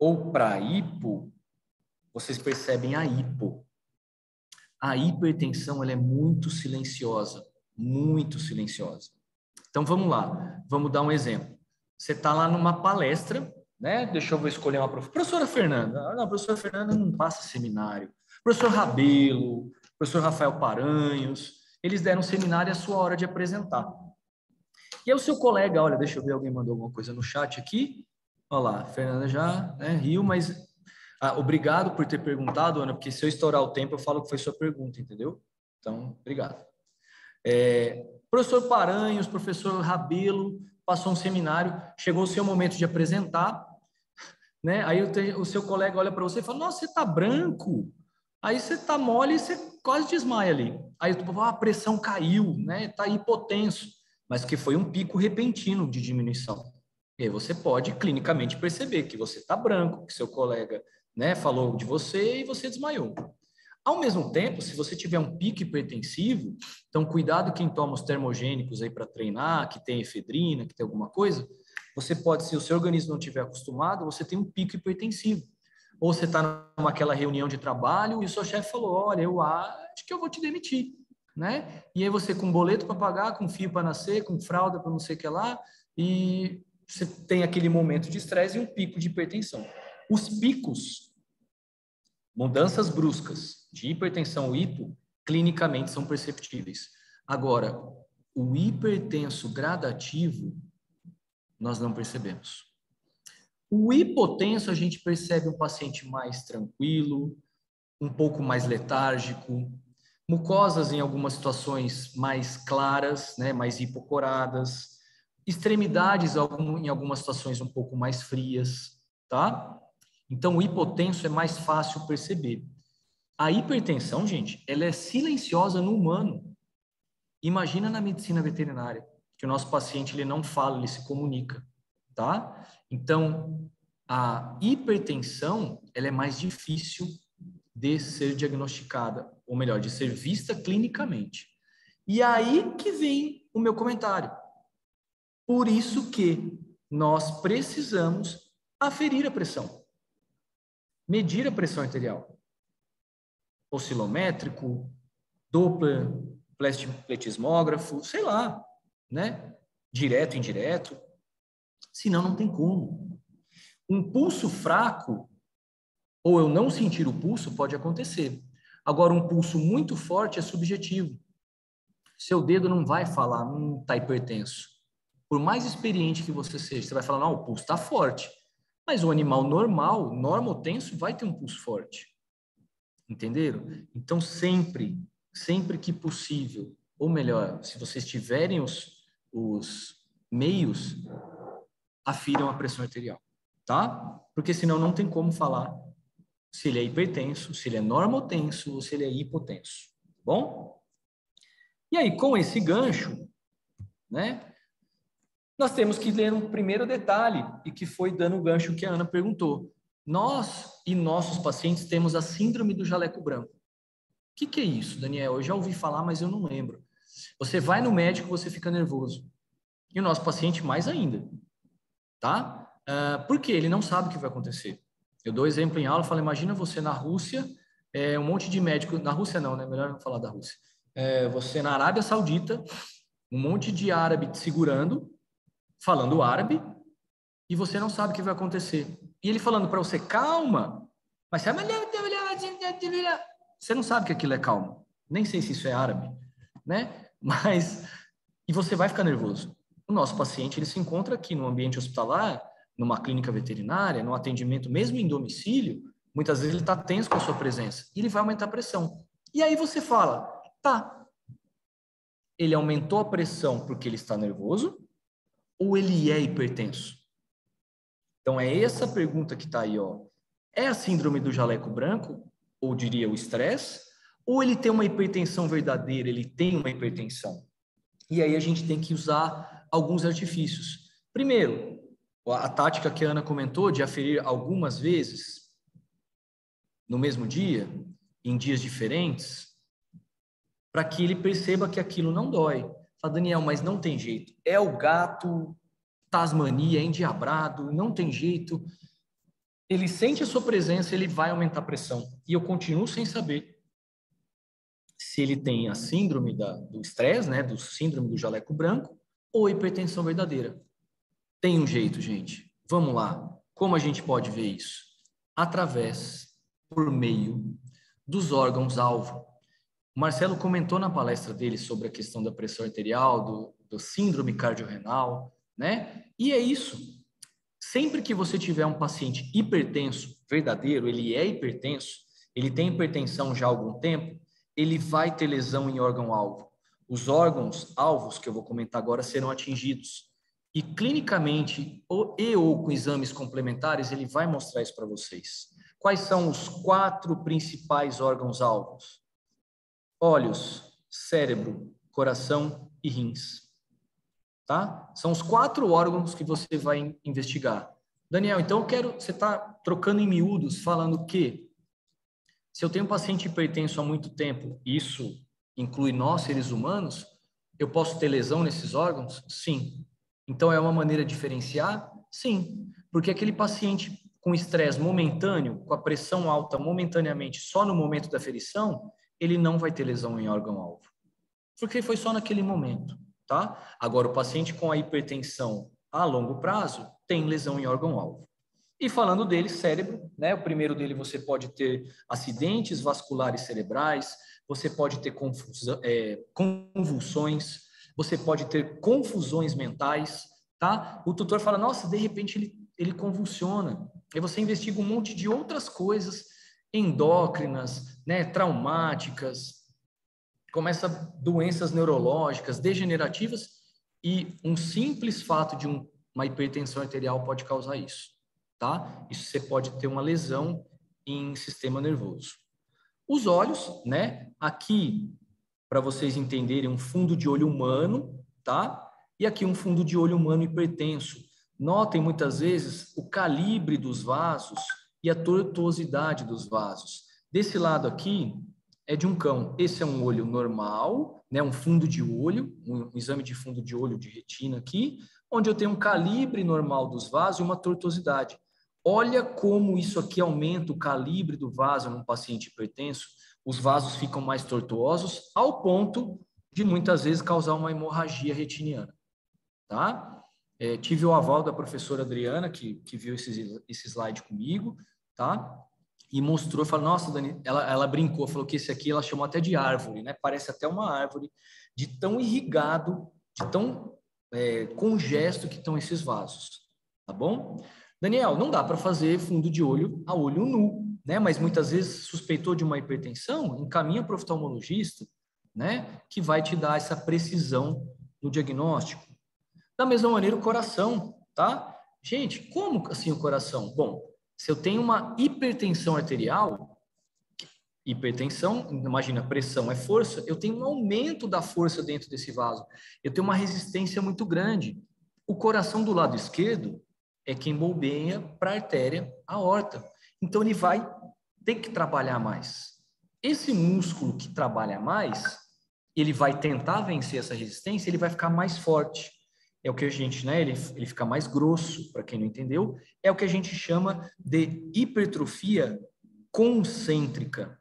ou para hipo, vocês percebem a hipo. A hipertensão ela é muito silenciosa, muito silenciosa. Então vamos lá, vamos dar um exemplo. Você está lá numa palestra, né? Deixa eu escolher uma professora Fernanda. Não, a professora Fernanda não passa seminário. Professor Rabelo, professor Rafael Paranhos, eles deram um seminário e a sua hora de apresentar. E aí o seu colega, olha, deixa eu ver, alguém mandou alguma coisa no chat aqui. Olha lá, a Fernanda já riu, mas obrigado por ter perguntado, Ana, porque se eu estourar o tempo eu falo que foi sua pergunta, entendeu? Então, obrigado. Professor Paranhos, professor Rabelo, passou um seminário, chegou o seu momento de apresentar, né? Aí o seu colega olha para você e fala, nossa, você tá branco. Aí você tá mole e você quase desmaia ali. Aí a pressão caiu, né? Tá hipotenso, mas que foi um pico repentino de diminuição. E aí você pode clinicamente perceber que você tá branco, que seu colega, né, falou de você e você desmaiou. Ao mesmo tempo, se você tiver um pico hipertensivo, então cuidado quem toma os termogênicos aí para treinar, que tem efedrina, que tem alguma coisa, você pode, se o seu organismo não estiver acostumado, você tem um pico hipertensivo. Ou você está naquela reunião de trabalho e o seu chefe falou, olha, eu acho que eu vou te demitir, né? E aí você com boleto para pagar, com fio para nascer, com fralda para não sei o que lá, e você tem aquele momento de estresse e um pico de hipertensão. Os picos, mudanças bruscas de hipertensão ou hipo, clinicamente são perceptíveis. Agora, o hipertenso gradativo, nós não percebemos. O hipotenso, a gente percebe um paciente mais tranquilo, um pouco mais letárgico, mucosas em algumas situações mais claras, né, mais hipocoradas, extremidades em algumas situações um pouco mais frias, tá? Então, o hipotenso é mais fácil perceber. A hipertensão, gente, ela é silenciosa no humano. Imagina na medicina veterinária, que o nosso paciente ele não fala, ele se comunica, tá? Então, a hipertensão, ela é mais difícil de ser diagnosticada, ou melhor, de ser vista clinicamente. E aí que vem o meu comentário. Por isso que nós precisamos aferir a pressão. Medir a pressão arterial. Oscilométrico, Doppler, pletismógrafo, sei lá, né? Direto, indireto. Senão não tem como. Um pulso fraco Ou eu não sentir o pulso, pode acontecer. Agora, um pulso muito forte é subjetivo. Seu dedo não vai falar, está hipertenso. Por mais experiente que você seja, você vai falar, não, o pulso está forte. Mas o animal normal tenso, vai ter um pulso forte. Entenderam? Então, sempre que possível, ou melhor, se vocês tiverem os meios, afiram a pressão arterial, tá? Porque senão não tem como falar se ele é hipertenso, se ele é normotenso ou se ele é hipotenso, tá bom? E aí, com esse gancho, né, nós temos que ler um primeiro detalhe, e que foi dando o gancho que a Ana perguntou. Nós e nossos pacientes temos a síndrome do jaleco branco. O que é isso, Daniel? Eu já ouvi falar, mas eu não lembro. Você vai no médico, você fica nervoso. E o nosso paciente mais ainda, tá? Porque ele não sabe o que vai acontecer. Eu dou exemplo em aula, eu falo, imagina você na Rússia, um monte de médico, na Rússia não, né? Melhor não falar da Rússia. Você na Arábia Saudita, um monte de árabe te segurando, falando árabe, e você não sabe o que vai acontecer. E ele falando para você, calma, mas você não sabe que aquilo é calma. Nem sei se isso é árabe, né? Mas, e você vai ficar nervoso. O nosso paciente, ele se encontra aqui no ambiente hospitalar, numa clínica veterinária, no atendimento mesmo em domicílio, muitas vezes ele está tenso com a sua presença, e ele vai aumentar a pressão. E aí você fala, tá, ele aumentou a pressão porque ele está nervoso, ou ele é hipertenso? Então, é essa pergunta que está aí, ó. É a síndrome do jaleco branco, ou diria o estresse, ou ele tem uma hipertensão verdadeira, ele tem uma hipertensão? E aí a gente tem que usar alguns artifícios. Primeiro, a tática que a Ana comentou de aferir algumas vezes no mesmo dia, em dias diferentes, para que ele perceba que aquilo não dói. Fala, Daniel, mas não tem jeito. É o gato Tasmania, é endiabrado, não tem jeito. Ele sente a sua presença, ele vai aumentar a pressão. E eu continuo sem saber se ele tem a síndrome do estresse, né, do síndrome do jaleco branco, ou hipertensão verdadeira. Tem um jeito, gente. Vamos lá. Como a gente pode ver isso? Por meio dos órgãos-alvo. O Marcelo comentou na palestra dele sobre a questão da pressão arterial, do síndrome cardiorrenal, né? E é isso. Sempre que você tiver um paciente hipertenso, verdadeiro, ele é hipertenso, ele tem hipertensão já há algum tempo, ele vai ter lesão em órgão-alvo. Os órgãos-alvos, que eu vou comentar agora, serão atingidos. E clinicamente, ou com exames complementares, ele vai mostrar isso para vocês. Quais são os 4 principais órgãos-alvos? Olhos, cérebro, coração e rins. Tá? São os 4 órgãos que você vai investigar. Daniel, então você está trocando em miúdos, falando que se eu tenho um paciente hipertenso há muito tempo, isso inclui nós, seres humanos, eu posso ter lesão nesses órgãos? Sim. Então, é uma maneira de diferenciar? Sim. Porque aquele paciente com estresse momentâneo, com a pressão alta momentaneamente, só no momento da ferição, ele não vai ter lesão em órgão-alvo. Porque foi só naquele momento, tá? Agora, o paciente com a hipertensão a longo prazo tem lesão em órgão-alvo. E falando dele, cérebro, né? O primeiro dele, você pode ter acidentes vasculares cerebrais, você pode ter convulsões, você pode ter confusões mentais, tá? O tutor fala, nossa, de repente ele convulsiona. Aí você investiga um monte de outras coisas endócrinas, né? Traumáticas, começa doenças neurológicas, degenerativas, e um simples fato de uma hipertensão arterial pode causar isso. Tá? Isso você pode ter uma lesão em sistema nervoso. Os olhos, né? Aqui, para vocês entenderem, um fundo de olho humano, tá? E aqui um fundo de olho humano hipertenso. Notem muitas vezes o calibre dos vasos e a tortuosidade dos vasos. Desse lado aqui é de um cão. Esse é um olho normal, né? Um fundo de olho, um exame de fundo de olho de retina aqui, onde eu tenho um calibre normal dos vasos e uma tortuosidade. Olha como isso aqui aumenta o calibre do vaso num paciente hipertenso. Os vasos ficam mais tortuosos, ao ponto de muitas vezes causar uma hemorragia retiniana. Tá? Tive o aval da professora Adriana, que viu esse slide comigo. Tá? e mostrou, falou, nossa, Dani, ela brincou, falou que esse aqui ela chamou até de árvore, né? Parece até uma árvore, de tão irrigado, de tão congesto que estão esses vasos, tá bom? Daniel, não dá para fazer fundo de olho a olho nu, né? Mas muitas vezes suspeitou de uma hipertensão, encaminha para o oftalmologista, né? Que vai te dar essa precisão no diagnóstico. Da mesma maneira, o coração, tá? Gente, como assim o coração? Bom, se eu tenho uma hipertensão arterial, hipertensão, imagina, pressão é força, eu tenho um aumento da força dentro desse vaso. Eu tenho uma resistência muito grande. O coração do lado esquerdo é quem bombeia para a artéria aorta. Então, ele vai ter que trabalhar mais. Esse músculo que trabalha mais, ele vai tentar vencer essa resistência, ele vai ficar mais forte. É o que a gente, né, ele fica mais grosso, para quem não entendeu, é o que a gente chama de hipertrofia concêntrica.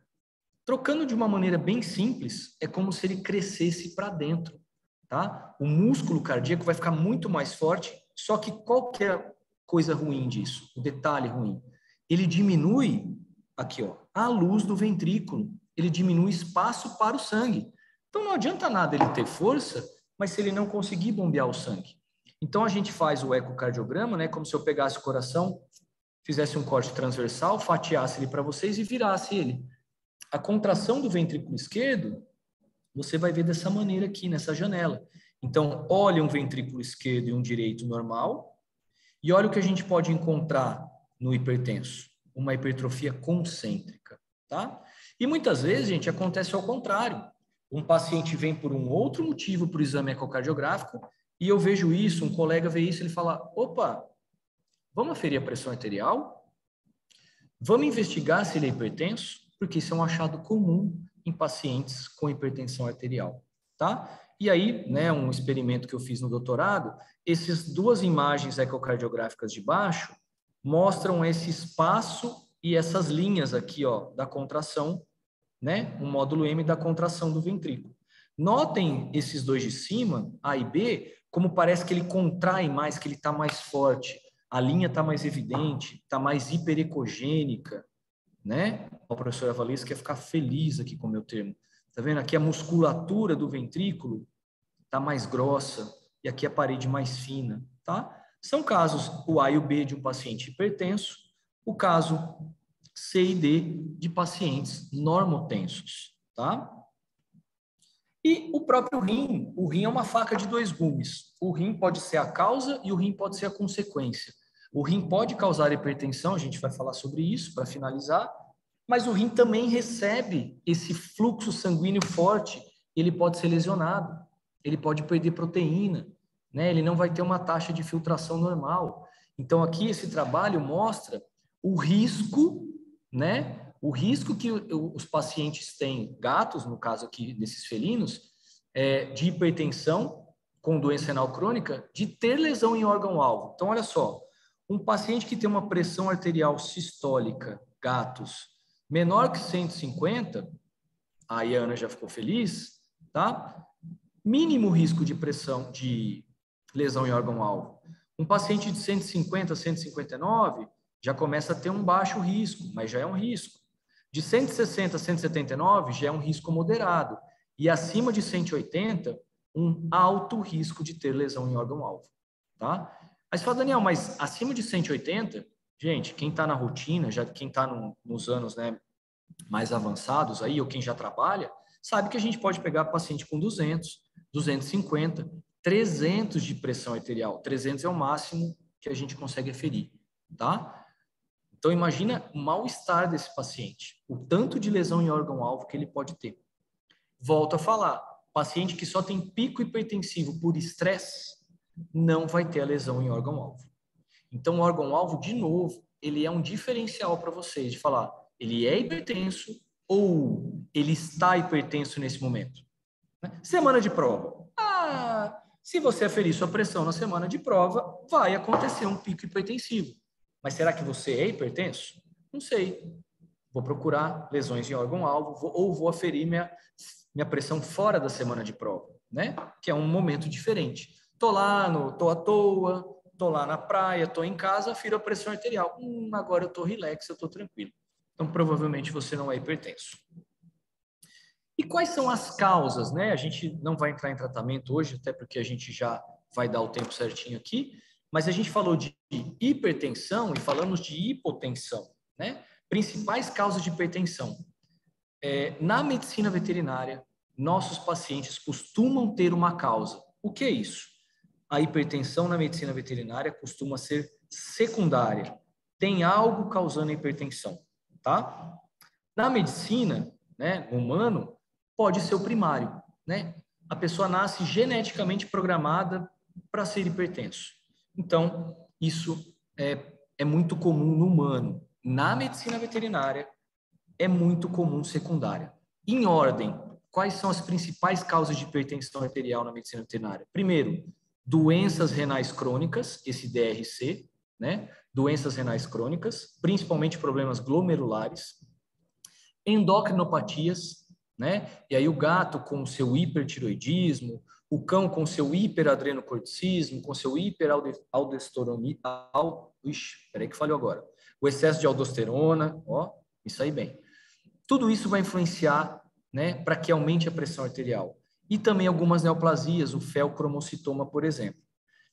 Trocando de uma maneira bem simples, é como se ele crescesse para dentro, tá? O músculo cardíaco vai ficar muito mais forte, só que qualquer coisa ruim disso, o detalhe ruim, ele diminui, aqui ó, a luz do ventrículo, ele diminui espaço para o sangue. Então não adianta nada ele ter força, mas se ele não conseguir bombear o sangue. Então a gente faz o ecocardiograma, né, como se eu pegasse o coração, fizesse um corte transversal, fatiasse ele para vocês e virasse ele. A contração do ventrículo esquerdo, você vai ver dessa maneira aqui, nessa janela. Então, olha um ventrículo esquerdo e um direito normal, e olha o que a gente pode encontrar no hipertenso, uma hipertrofia concêntrica, tá? E muitas vezes, gente, acontece ao contrário. Um paciente vem por um outro motivo para o exame ecocardiográfico, e eu vejo isso, um colega vê isso, ele fala, opa, vamos aferir a pressão arterial? Vamos investigar se ele é hipertenso? Porque isso é um achado comum em pacientes com hipertensão arterial, tá? E aí, né, um experimento que eu fiz no doutorado, essas duas imagens ecocardiográficas de baixo mostram esse espaço e essas linhas aqui, ó, da contração, né, o módulo M da contração do ventrículo. Notem esses dois de cima, A e B, como parece que ele contrai mais, que ele está mais forte, a linha está mais evidente, está mais hiperecogênica, né? A professora Valesca quer ficar feliz aqui com o meu termo. Tá vendo? Aqui a musculatura do ventrículo tá mais grossa e aqui a parede mais fina, tá? São casos, o A e o B de um paciente hipertenso, o caso C e D de pacientes normotensos, tá? E o próprio rim. O rim é uma faca de dois gumes. O rim pode ser a causa e o rim pode ser a consequência. O rim pode causar hipertensão, a gente vai falar sobre isso para finalizar, mas o rim também recebe esse fluxo sanguíneo forte, ele pode ser lesionado, ele pode perder proteína, né? Ele não vai ter uma taxa de filtração normal. Então aqui esse trabalho mostra o risco, né? O risco que os pacientes têm, gatos, no caso aqui desses felinos, de hipertensão com doença renal crônica, de ter lesão em órgão-alvo. Então olha só, um paciente que tem uma pressão arterial sistólica, gatos, menor que 150, aí a Ana já ficou feliz, tá? Mínimo risco de pressão, de lesão em órgão-alvo. Um paciente de 150 a 159 já começa a ter um baixo risco, mas já é um risco. De 160 a 179 já é um risco moderado. E acima de 180, um alto risco de ter lesão em órgão-alvo, tá? Aí você fala, Daniel, mas acima de 180, gente, quem está na rotina, já quem está nos anos, né, mais avançados aí, ou quem já trabalha, sabe que a gente pode pegar paciente com 200, 250, 300 de pressão arterial. 300 é o máximo que a gente consegue aferir, tá? Então, imagina o mal-estar desse paciente, o tanto de lesão em órgão-alvo que ele pode ter. Volto a falar, paciente que só tem pico hipertensivo por estresse, não vai ter a lesão em órgão-alvo. Então, o órgão-alvo, de novo, ele é um diferencial para vocês de falar, ele é hipertenso ou ele está hipertenso nesse momento. Semana de prova. Se você aferir sua pressão na semana de prova, vai acontecer um pico hipertensivo. Mas será que você é hipertenso? Não sei. Vou procurar lesões em órgão-alvo ou vou aferir minha pressão fora da semana de prova, né? Que é um momento diferente. Tô à toa, tô lá na praia, tô em casa, afiro a pressão arterial. Agora eu tô relax, eu tô tranquilo. então provavelmente você não é hipertenso. E quais são as causas, né? A gente não vai entrar em tratamento hoje, até porque a gente já vai dar o tempo certinho aqui, mas a gente falou de hipertensão e falamos de hipotensão, né? Principais causas de hipertensão. Na medicina veterinária, nossos pacientes costumam ter uma causa. O que é isso? A hipertensão na medicina veterinária costuma ser secundária. Tem algo causando hipertensão, tá? Na medicina, né, humano, pode ser o primário, né? A pessoa nasce geneticamente programada para ser hipertenso. Então, isso é muito comum no humano. Na medicina veterinária, é muito comum secundária. Em ordem, quais são as principais causas de hipertensão arterial na medicina veterinária? Primeiro, doenças renais crônicas, esse DRC, né? Doenças renais crônicas, principalmente problemas glomerulares. Endocrinopatias, né? E aí o gato com o seu hipertiroidismo, o cão com o seu hiperadrenocorticismo, com o seu hiperaldosteronismo, peraí que falhou agora. O excesso de aldosterona, ó, isso aí bem. Tudo isso vai influenciar, né, para que aumente a pressão arterial. E também algumas neoplasias, o feocromocitoma, por exemplo.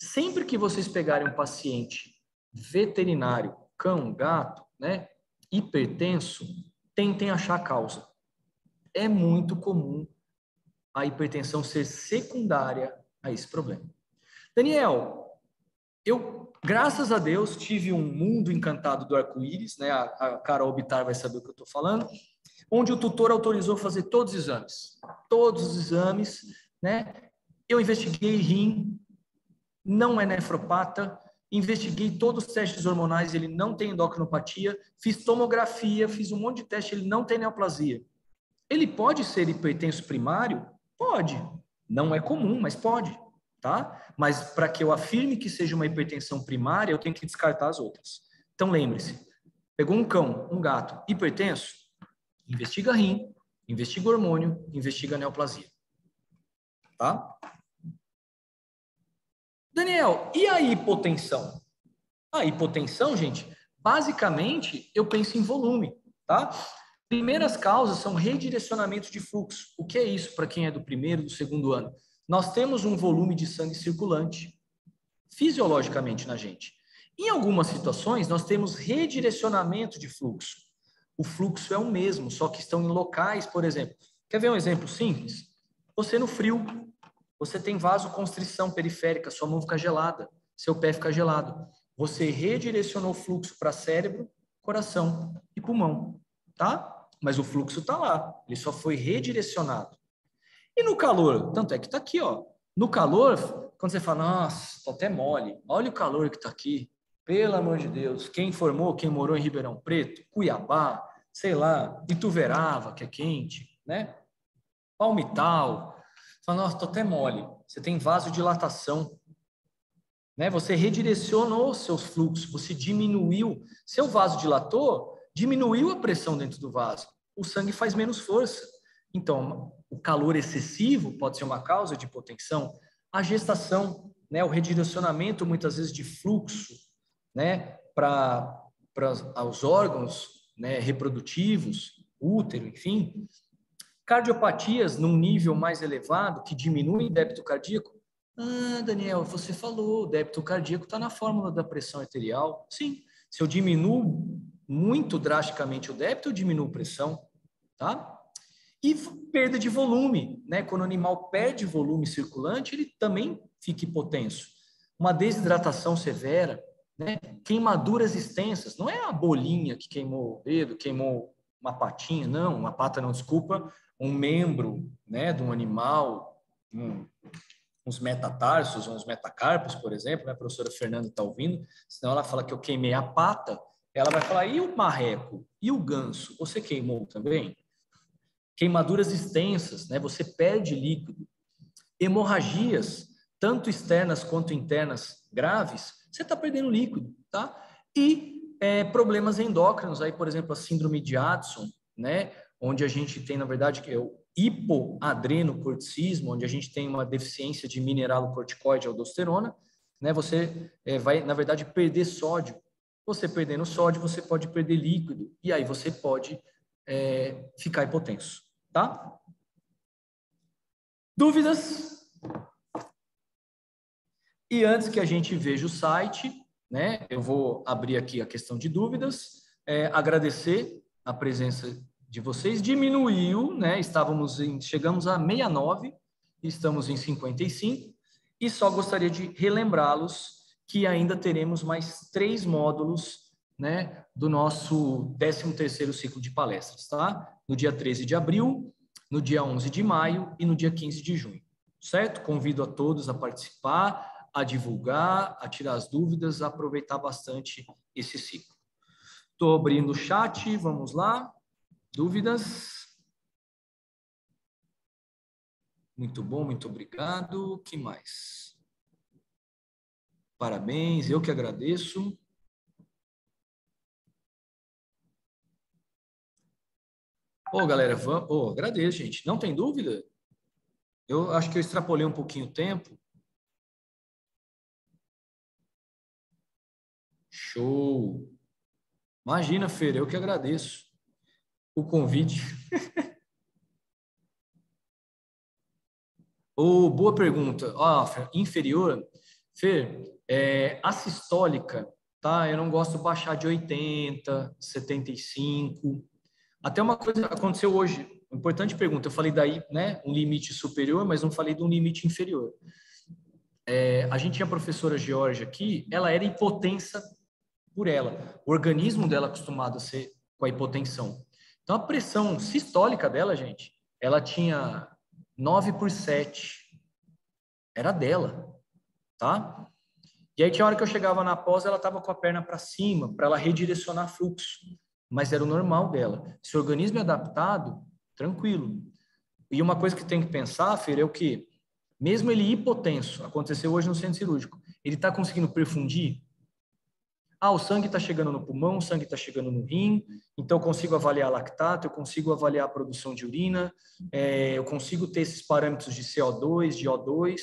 Sempre que vocês pegarem um paciente veterinário, cão, gato, né, hipertenso, tentem achar a causa. É muito comum a hipertensão ser secundária a esse problema. Daniel, eu, graças a Deus, tive um mundo encantado do arco-íris, né? A Carol Bittar vai saber o que eu estou falando, onde o tutor autorizou fazer todos os exames, né? Eu investiguei rim, não é nefropata, investiguei todos os testes hormonais, ele não tem endocrinopatia, fiz tomografia, fiz um monte de teste, ele não tem neoplasia. Ele pode ser hipertenso primário? Pode. Não é comum, mas pode, tá? Mas para que eu afirme que seja uma hipertensão primária, eu tenho que descartar as outras. Então lembre-se, pegou um cão, um gato hipertenso, investiga rim, investiga hormônio, investiga neoplasia. Tá? Daniel, e a hipotensão? A hipotensão, gente, basicamente eu penso em volume, tá? Primeiras causas são redirecionamento de fluxo. O que é isso para quem é do primeiro, do segundo ano? Nós temos um volume de sangue circulante fisiologicamente na gente. Em algumas situações, nós temos redirecionamento de fluxo. O fluxo é o mesmo, só que estão em locais, por exemplo. Quer ver um exemplo simples? Você no frio, você tem vasoconstrição periférica, sua mão fica gelada, seu pé fica gelado. Você redirecionou o fluxo para cérebro, coração e pulmão, tá? Mas o fluxo está lá, ele só foi redirecionado. E no calor? Tanto é que está aqui, ó. No calor, quando você fala, nossa, tô até mole, olha o calor que está aqui. Pelo amor de Deus, quem informou, quem morou em Ribeirão Preto, Cuiabá, sei lá, Ituverava, que é quente, né? Palmital. Fala, nossa, tô até mole. Você tem vasodilatação, né? Você redirecionou seus fluxos, você diminuiu. Seu vaso dilatou, diminuiu a pressão dentro do vaso. O sangue faz menos força. Então, o calor excessivo pode ser uma causa de hipotensão. A gestação, né? O redirecionamento, muitas vezes, de fluxo, né? Para os órgãos, né? Reprodutivos, útero, enfim. Cardiopatias num nível mais elevado, que diminuem débito cardíaco. Ah, Daniel, você falou, o débito cardíaco está na fórmula da pressão arterial. Sim, se eu diminuo muito drasticamente o débito, eu diminuo a pressão, tá? E perda de volume, né? Quando o animal perde volume circulante, ele também fica hipotenso. Uma desidratação severa, né? Queimaduras extensas, não é a bolinha que queimou o dedo, queimou uma patinha, não, uma pata não, desculpa, um membro, né, de um animal, uns metatarsos, uns metacarpos, por exemplo, né? A professora Fernanda está ouvindo, senão ela fala que eu queimei a pata, ela vai falar, e o marreco? E o ganso? Você queimou também? Queimaduras extensas, né? Você perde líquido. Hemorragias, tanto externas quanto internas graves, você está perdendo líquido, tá? E problemas endócrinos, aí, por exemplo, a síndrome de Addison, né? Onde a gente tem, na verdade, que é o hipoadrenocorticismo, onde a gente tem uma deficiência de mineralocorticoide e aldosterona, né? Você vai, na verdade, perder sódio. Você perdendo sódio, você pode perder líquido, e aí você pode ficar hipotenso, tá? Dúvidas? E antes que a gente veja o site, né, eu vou abrir aqui a questão de dúvidas, agradecer a presença de vocês. Diminuiu, né, chegamos a 69, estamos em 55, e só gostaria de relembrá-los que ainda teremos mais 3 módulos, né, do nosso 13º ciclo de palestras, tá? No dia 13 de abril, no dia 11 de maio e no dia 15 de junho, certo? Convido a todos a participar, a divulgar, a tirar as dúvidas, a aproveitar bastante esse ciclo. Estou abrindo o chat, vamos lá. Dúvidas? Muito bom, muito obrigado. O que mais? Parabéns, eu que agradeço. Galera, agradeço, gente. Não tem dúvida? Eu acho que eu extrapolei um pouquinho o tempo. Show! Imagina, Fer, eu que agradeço o convite. Boa pergunta. Inferior. Fer, a sistólica, tá? Eu não gosto de baixar de 80, 75. Até uma coisa aconteceu hoje. Importante pergunta. Eu falei daí, né? Um limite superior, mas não falei de um limite inferior. A gente tinha a professora Georgia aqui, ela era hipotensa por ela. O organismo dela é acostumado a ser com a hipotensão. Então, a pressão sistólica dela, gente, ela tinha 9/7. Era dela, tá? E aí tinha hora que eu chegava na pós, ela estava com a perna para cima, para ela redirecionar fluxo. Mas era o normal dela. Se o organismo é adaptado, tranquilo. E uma coisa que tem que pensar, Fer, é o quê? Mesmo ele hipotenso, aconteceu hoje no centro cirúrgico, ele está conseguindo perfundir? O sangue está chegando no pulmão, o sangue está chegando no rim, então eu consigo avaliar lactato, eu consigo avaliar a produção de urina, eu consigo ter esses parâmetros de CO2, de O2,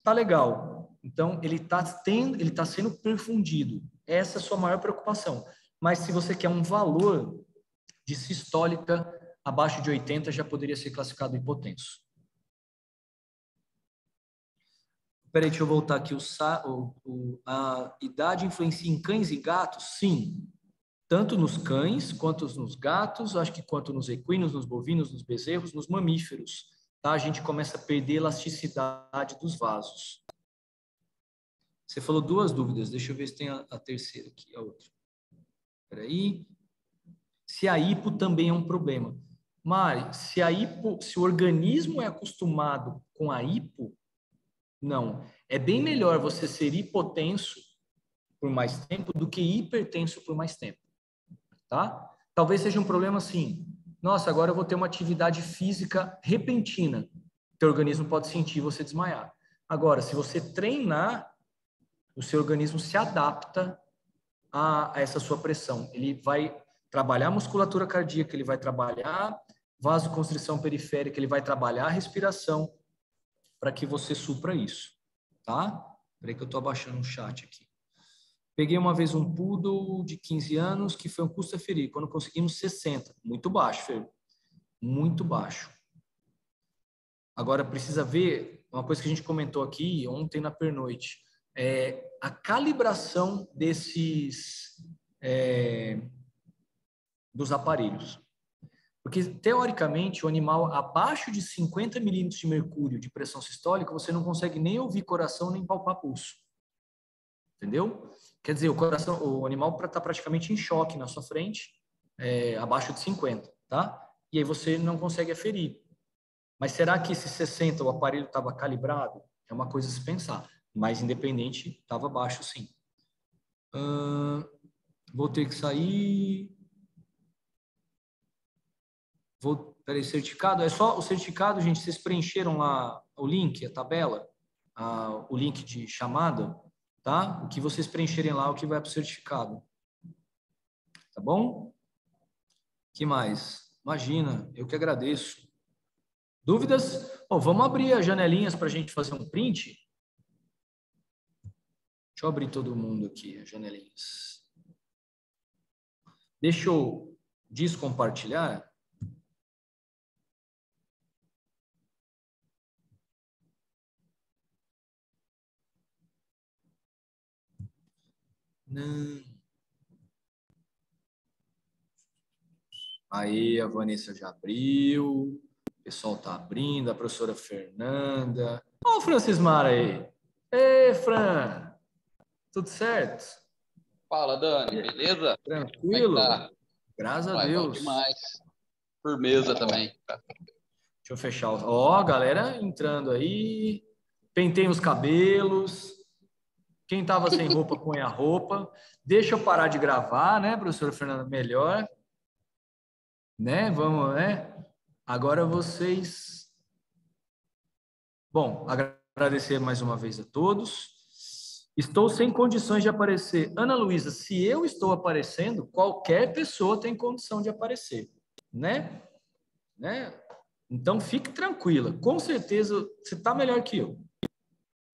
tá legal. Então, ele tá sendo perfundido. Essa é a sua maior preocupação. Mas se você quer um valor de sistólica abaixo de 80, já poderia ser classificado hipotenso. Peraí, deixa eu voltar aqui. A idade influencia em cães e gatos? Sim. Tanto nos cães, quanto nos gatos, acho que quanto nos equinos, nos bovinos, nos bezerros, nos mamíferos. Tá? A gente começa a perder a elasticidade dos vasos. Você falou 2 dúvidas. Deixa eu ver se tem a terceira aqui, a outra. Peraí. Se a hipo também é um problema. Mari, se o organismo é acostumado com a hipo, não. É bem melhor você ser hipotenso por mais tempo do que hipertenso por mais tempo. Tá? Talvez seja um problema assim. Nossa, agora eu vou ter uma atividade física repentina. Teu organismo pode sentir você desmaiar. Agora, se você treinar, o seu organismo se adapta a essa sua pressão. Ele vai trabalhar a musculatura cardíaca, ele vai trabalhar vasoconstrição periférica, ele vai trabalhar a respiração para que você supra isso, tá? Peraí que eu estou abaixando o chat aqui. Peguei uma vez um poodle de 15 anos que foi um custo a ferir, quando conseguimos 60. Muito baixo, Fer. Muito baixo. Agora, precisa ver uma coisa que a gente comentou aqui ontem na pernoite. A calibração dos aparelhos. Porque, teoricamente, o animal abaixo de 50 milímetros de mercúrio de pressão sistólica, você não consegue nem ouvir coração, nem palpar pulso. Entendeu? Quer dizer, o animal está praticamente em choque na sua frente, abaixo de 50, tá? E aí você não consegue aferir. Mas será que esse 60, o aparelho estava calibrado? É uma coisa a se pensar. Mas, independente, estava baixo, sim. Vou ter que sair... Peraí, certificado? É só o certificado, gente, vocês preencheram lá o link, a tabela, o link de chamada, tá? O que vocês preencherem lá, o que vai para o certificado. Tá bom? Que mais? Imagina, eu que agradeço. Dúvidas? Vamos abrir as janelinhas para a gente fazer um print? Deixa eu abrir todo mundo aqui, as janelinhas. Deixa eu descompartilhar. Não. Aí a Vanessa já abriu. O pessoal tá abrindo. A professora Fernanda. Olha o Francismar aí. Ei, Fran. Tudo certo? Fala, Dani, beleza? Tranquilo? Como é que tá? Graças a Vai, bom Deus. demais. Firmeza também. Deixa eu fechar. Ó, galera entrando aí. Pentei os cabelos. Quem tava sem roupa, põe a roupa. Deixa eu parar de gravar, né, professora Fernanda? Melhor. Né? Vamos, né? Agora vocês... Bom, agradecer mais uma vez a todos. Estou sem condições de aparecer. Ana Luísa, se eu estou aparecendo, qualquer pessoa tem condição de aparecer, né? Então, fique tranquila. Com certeza, você está melhor que eu.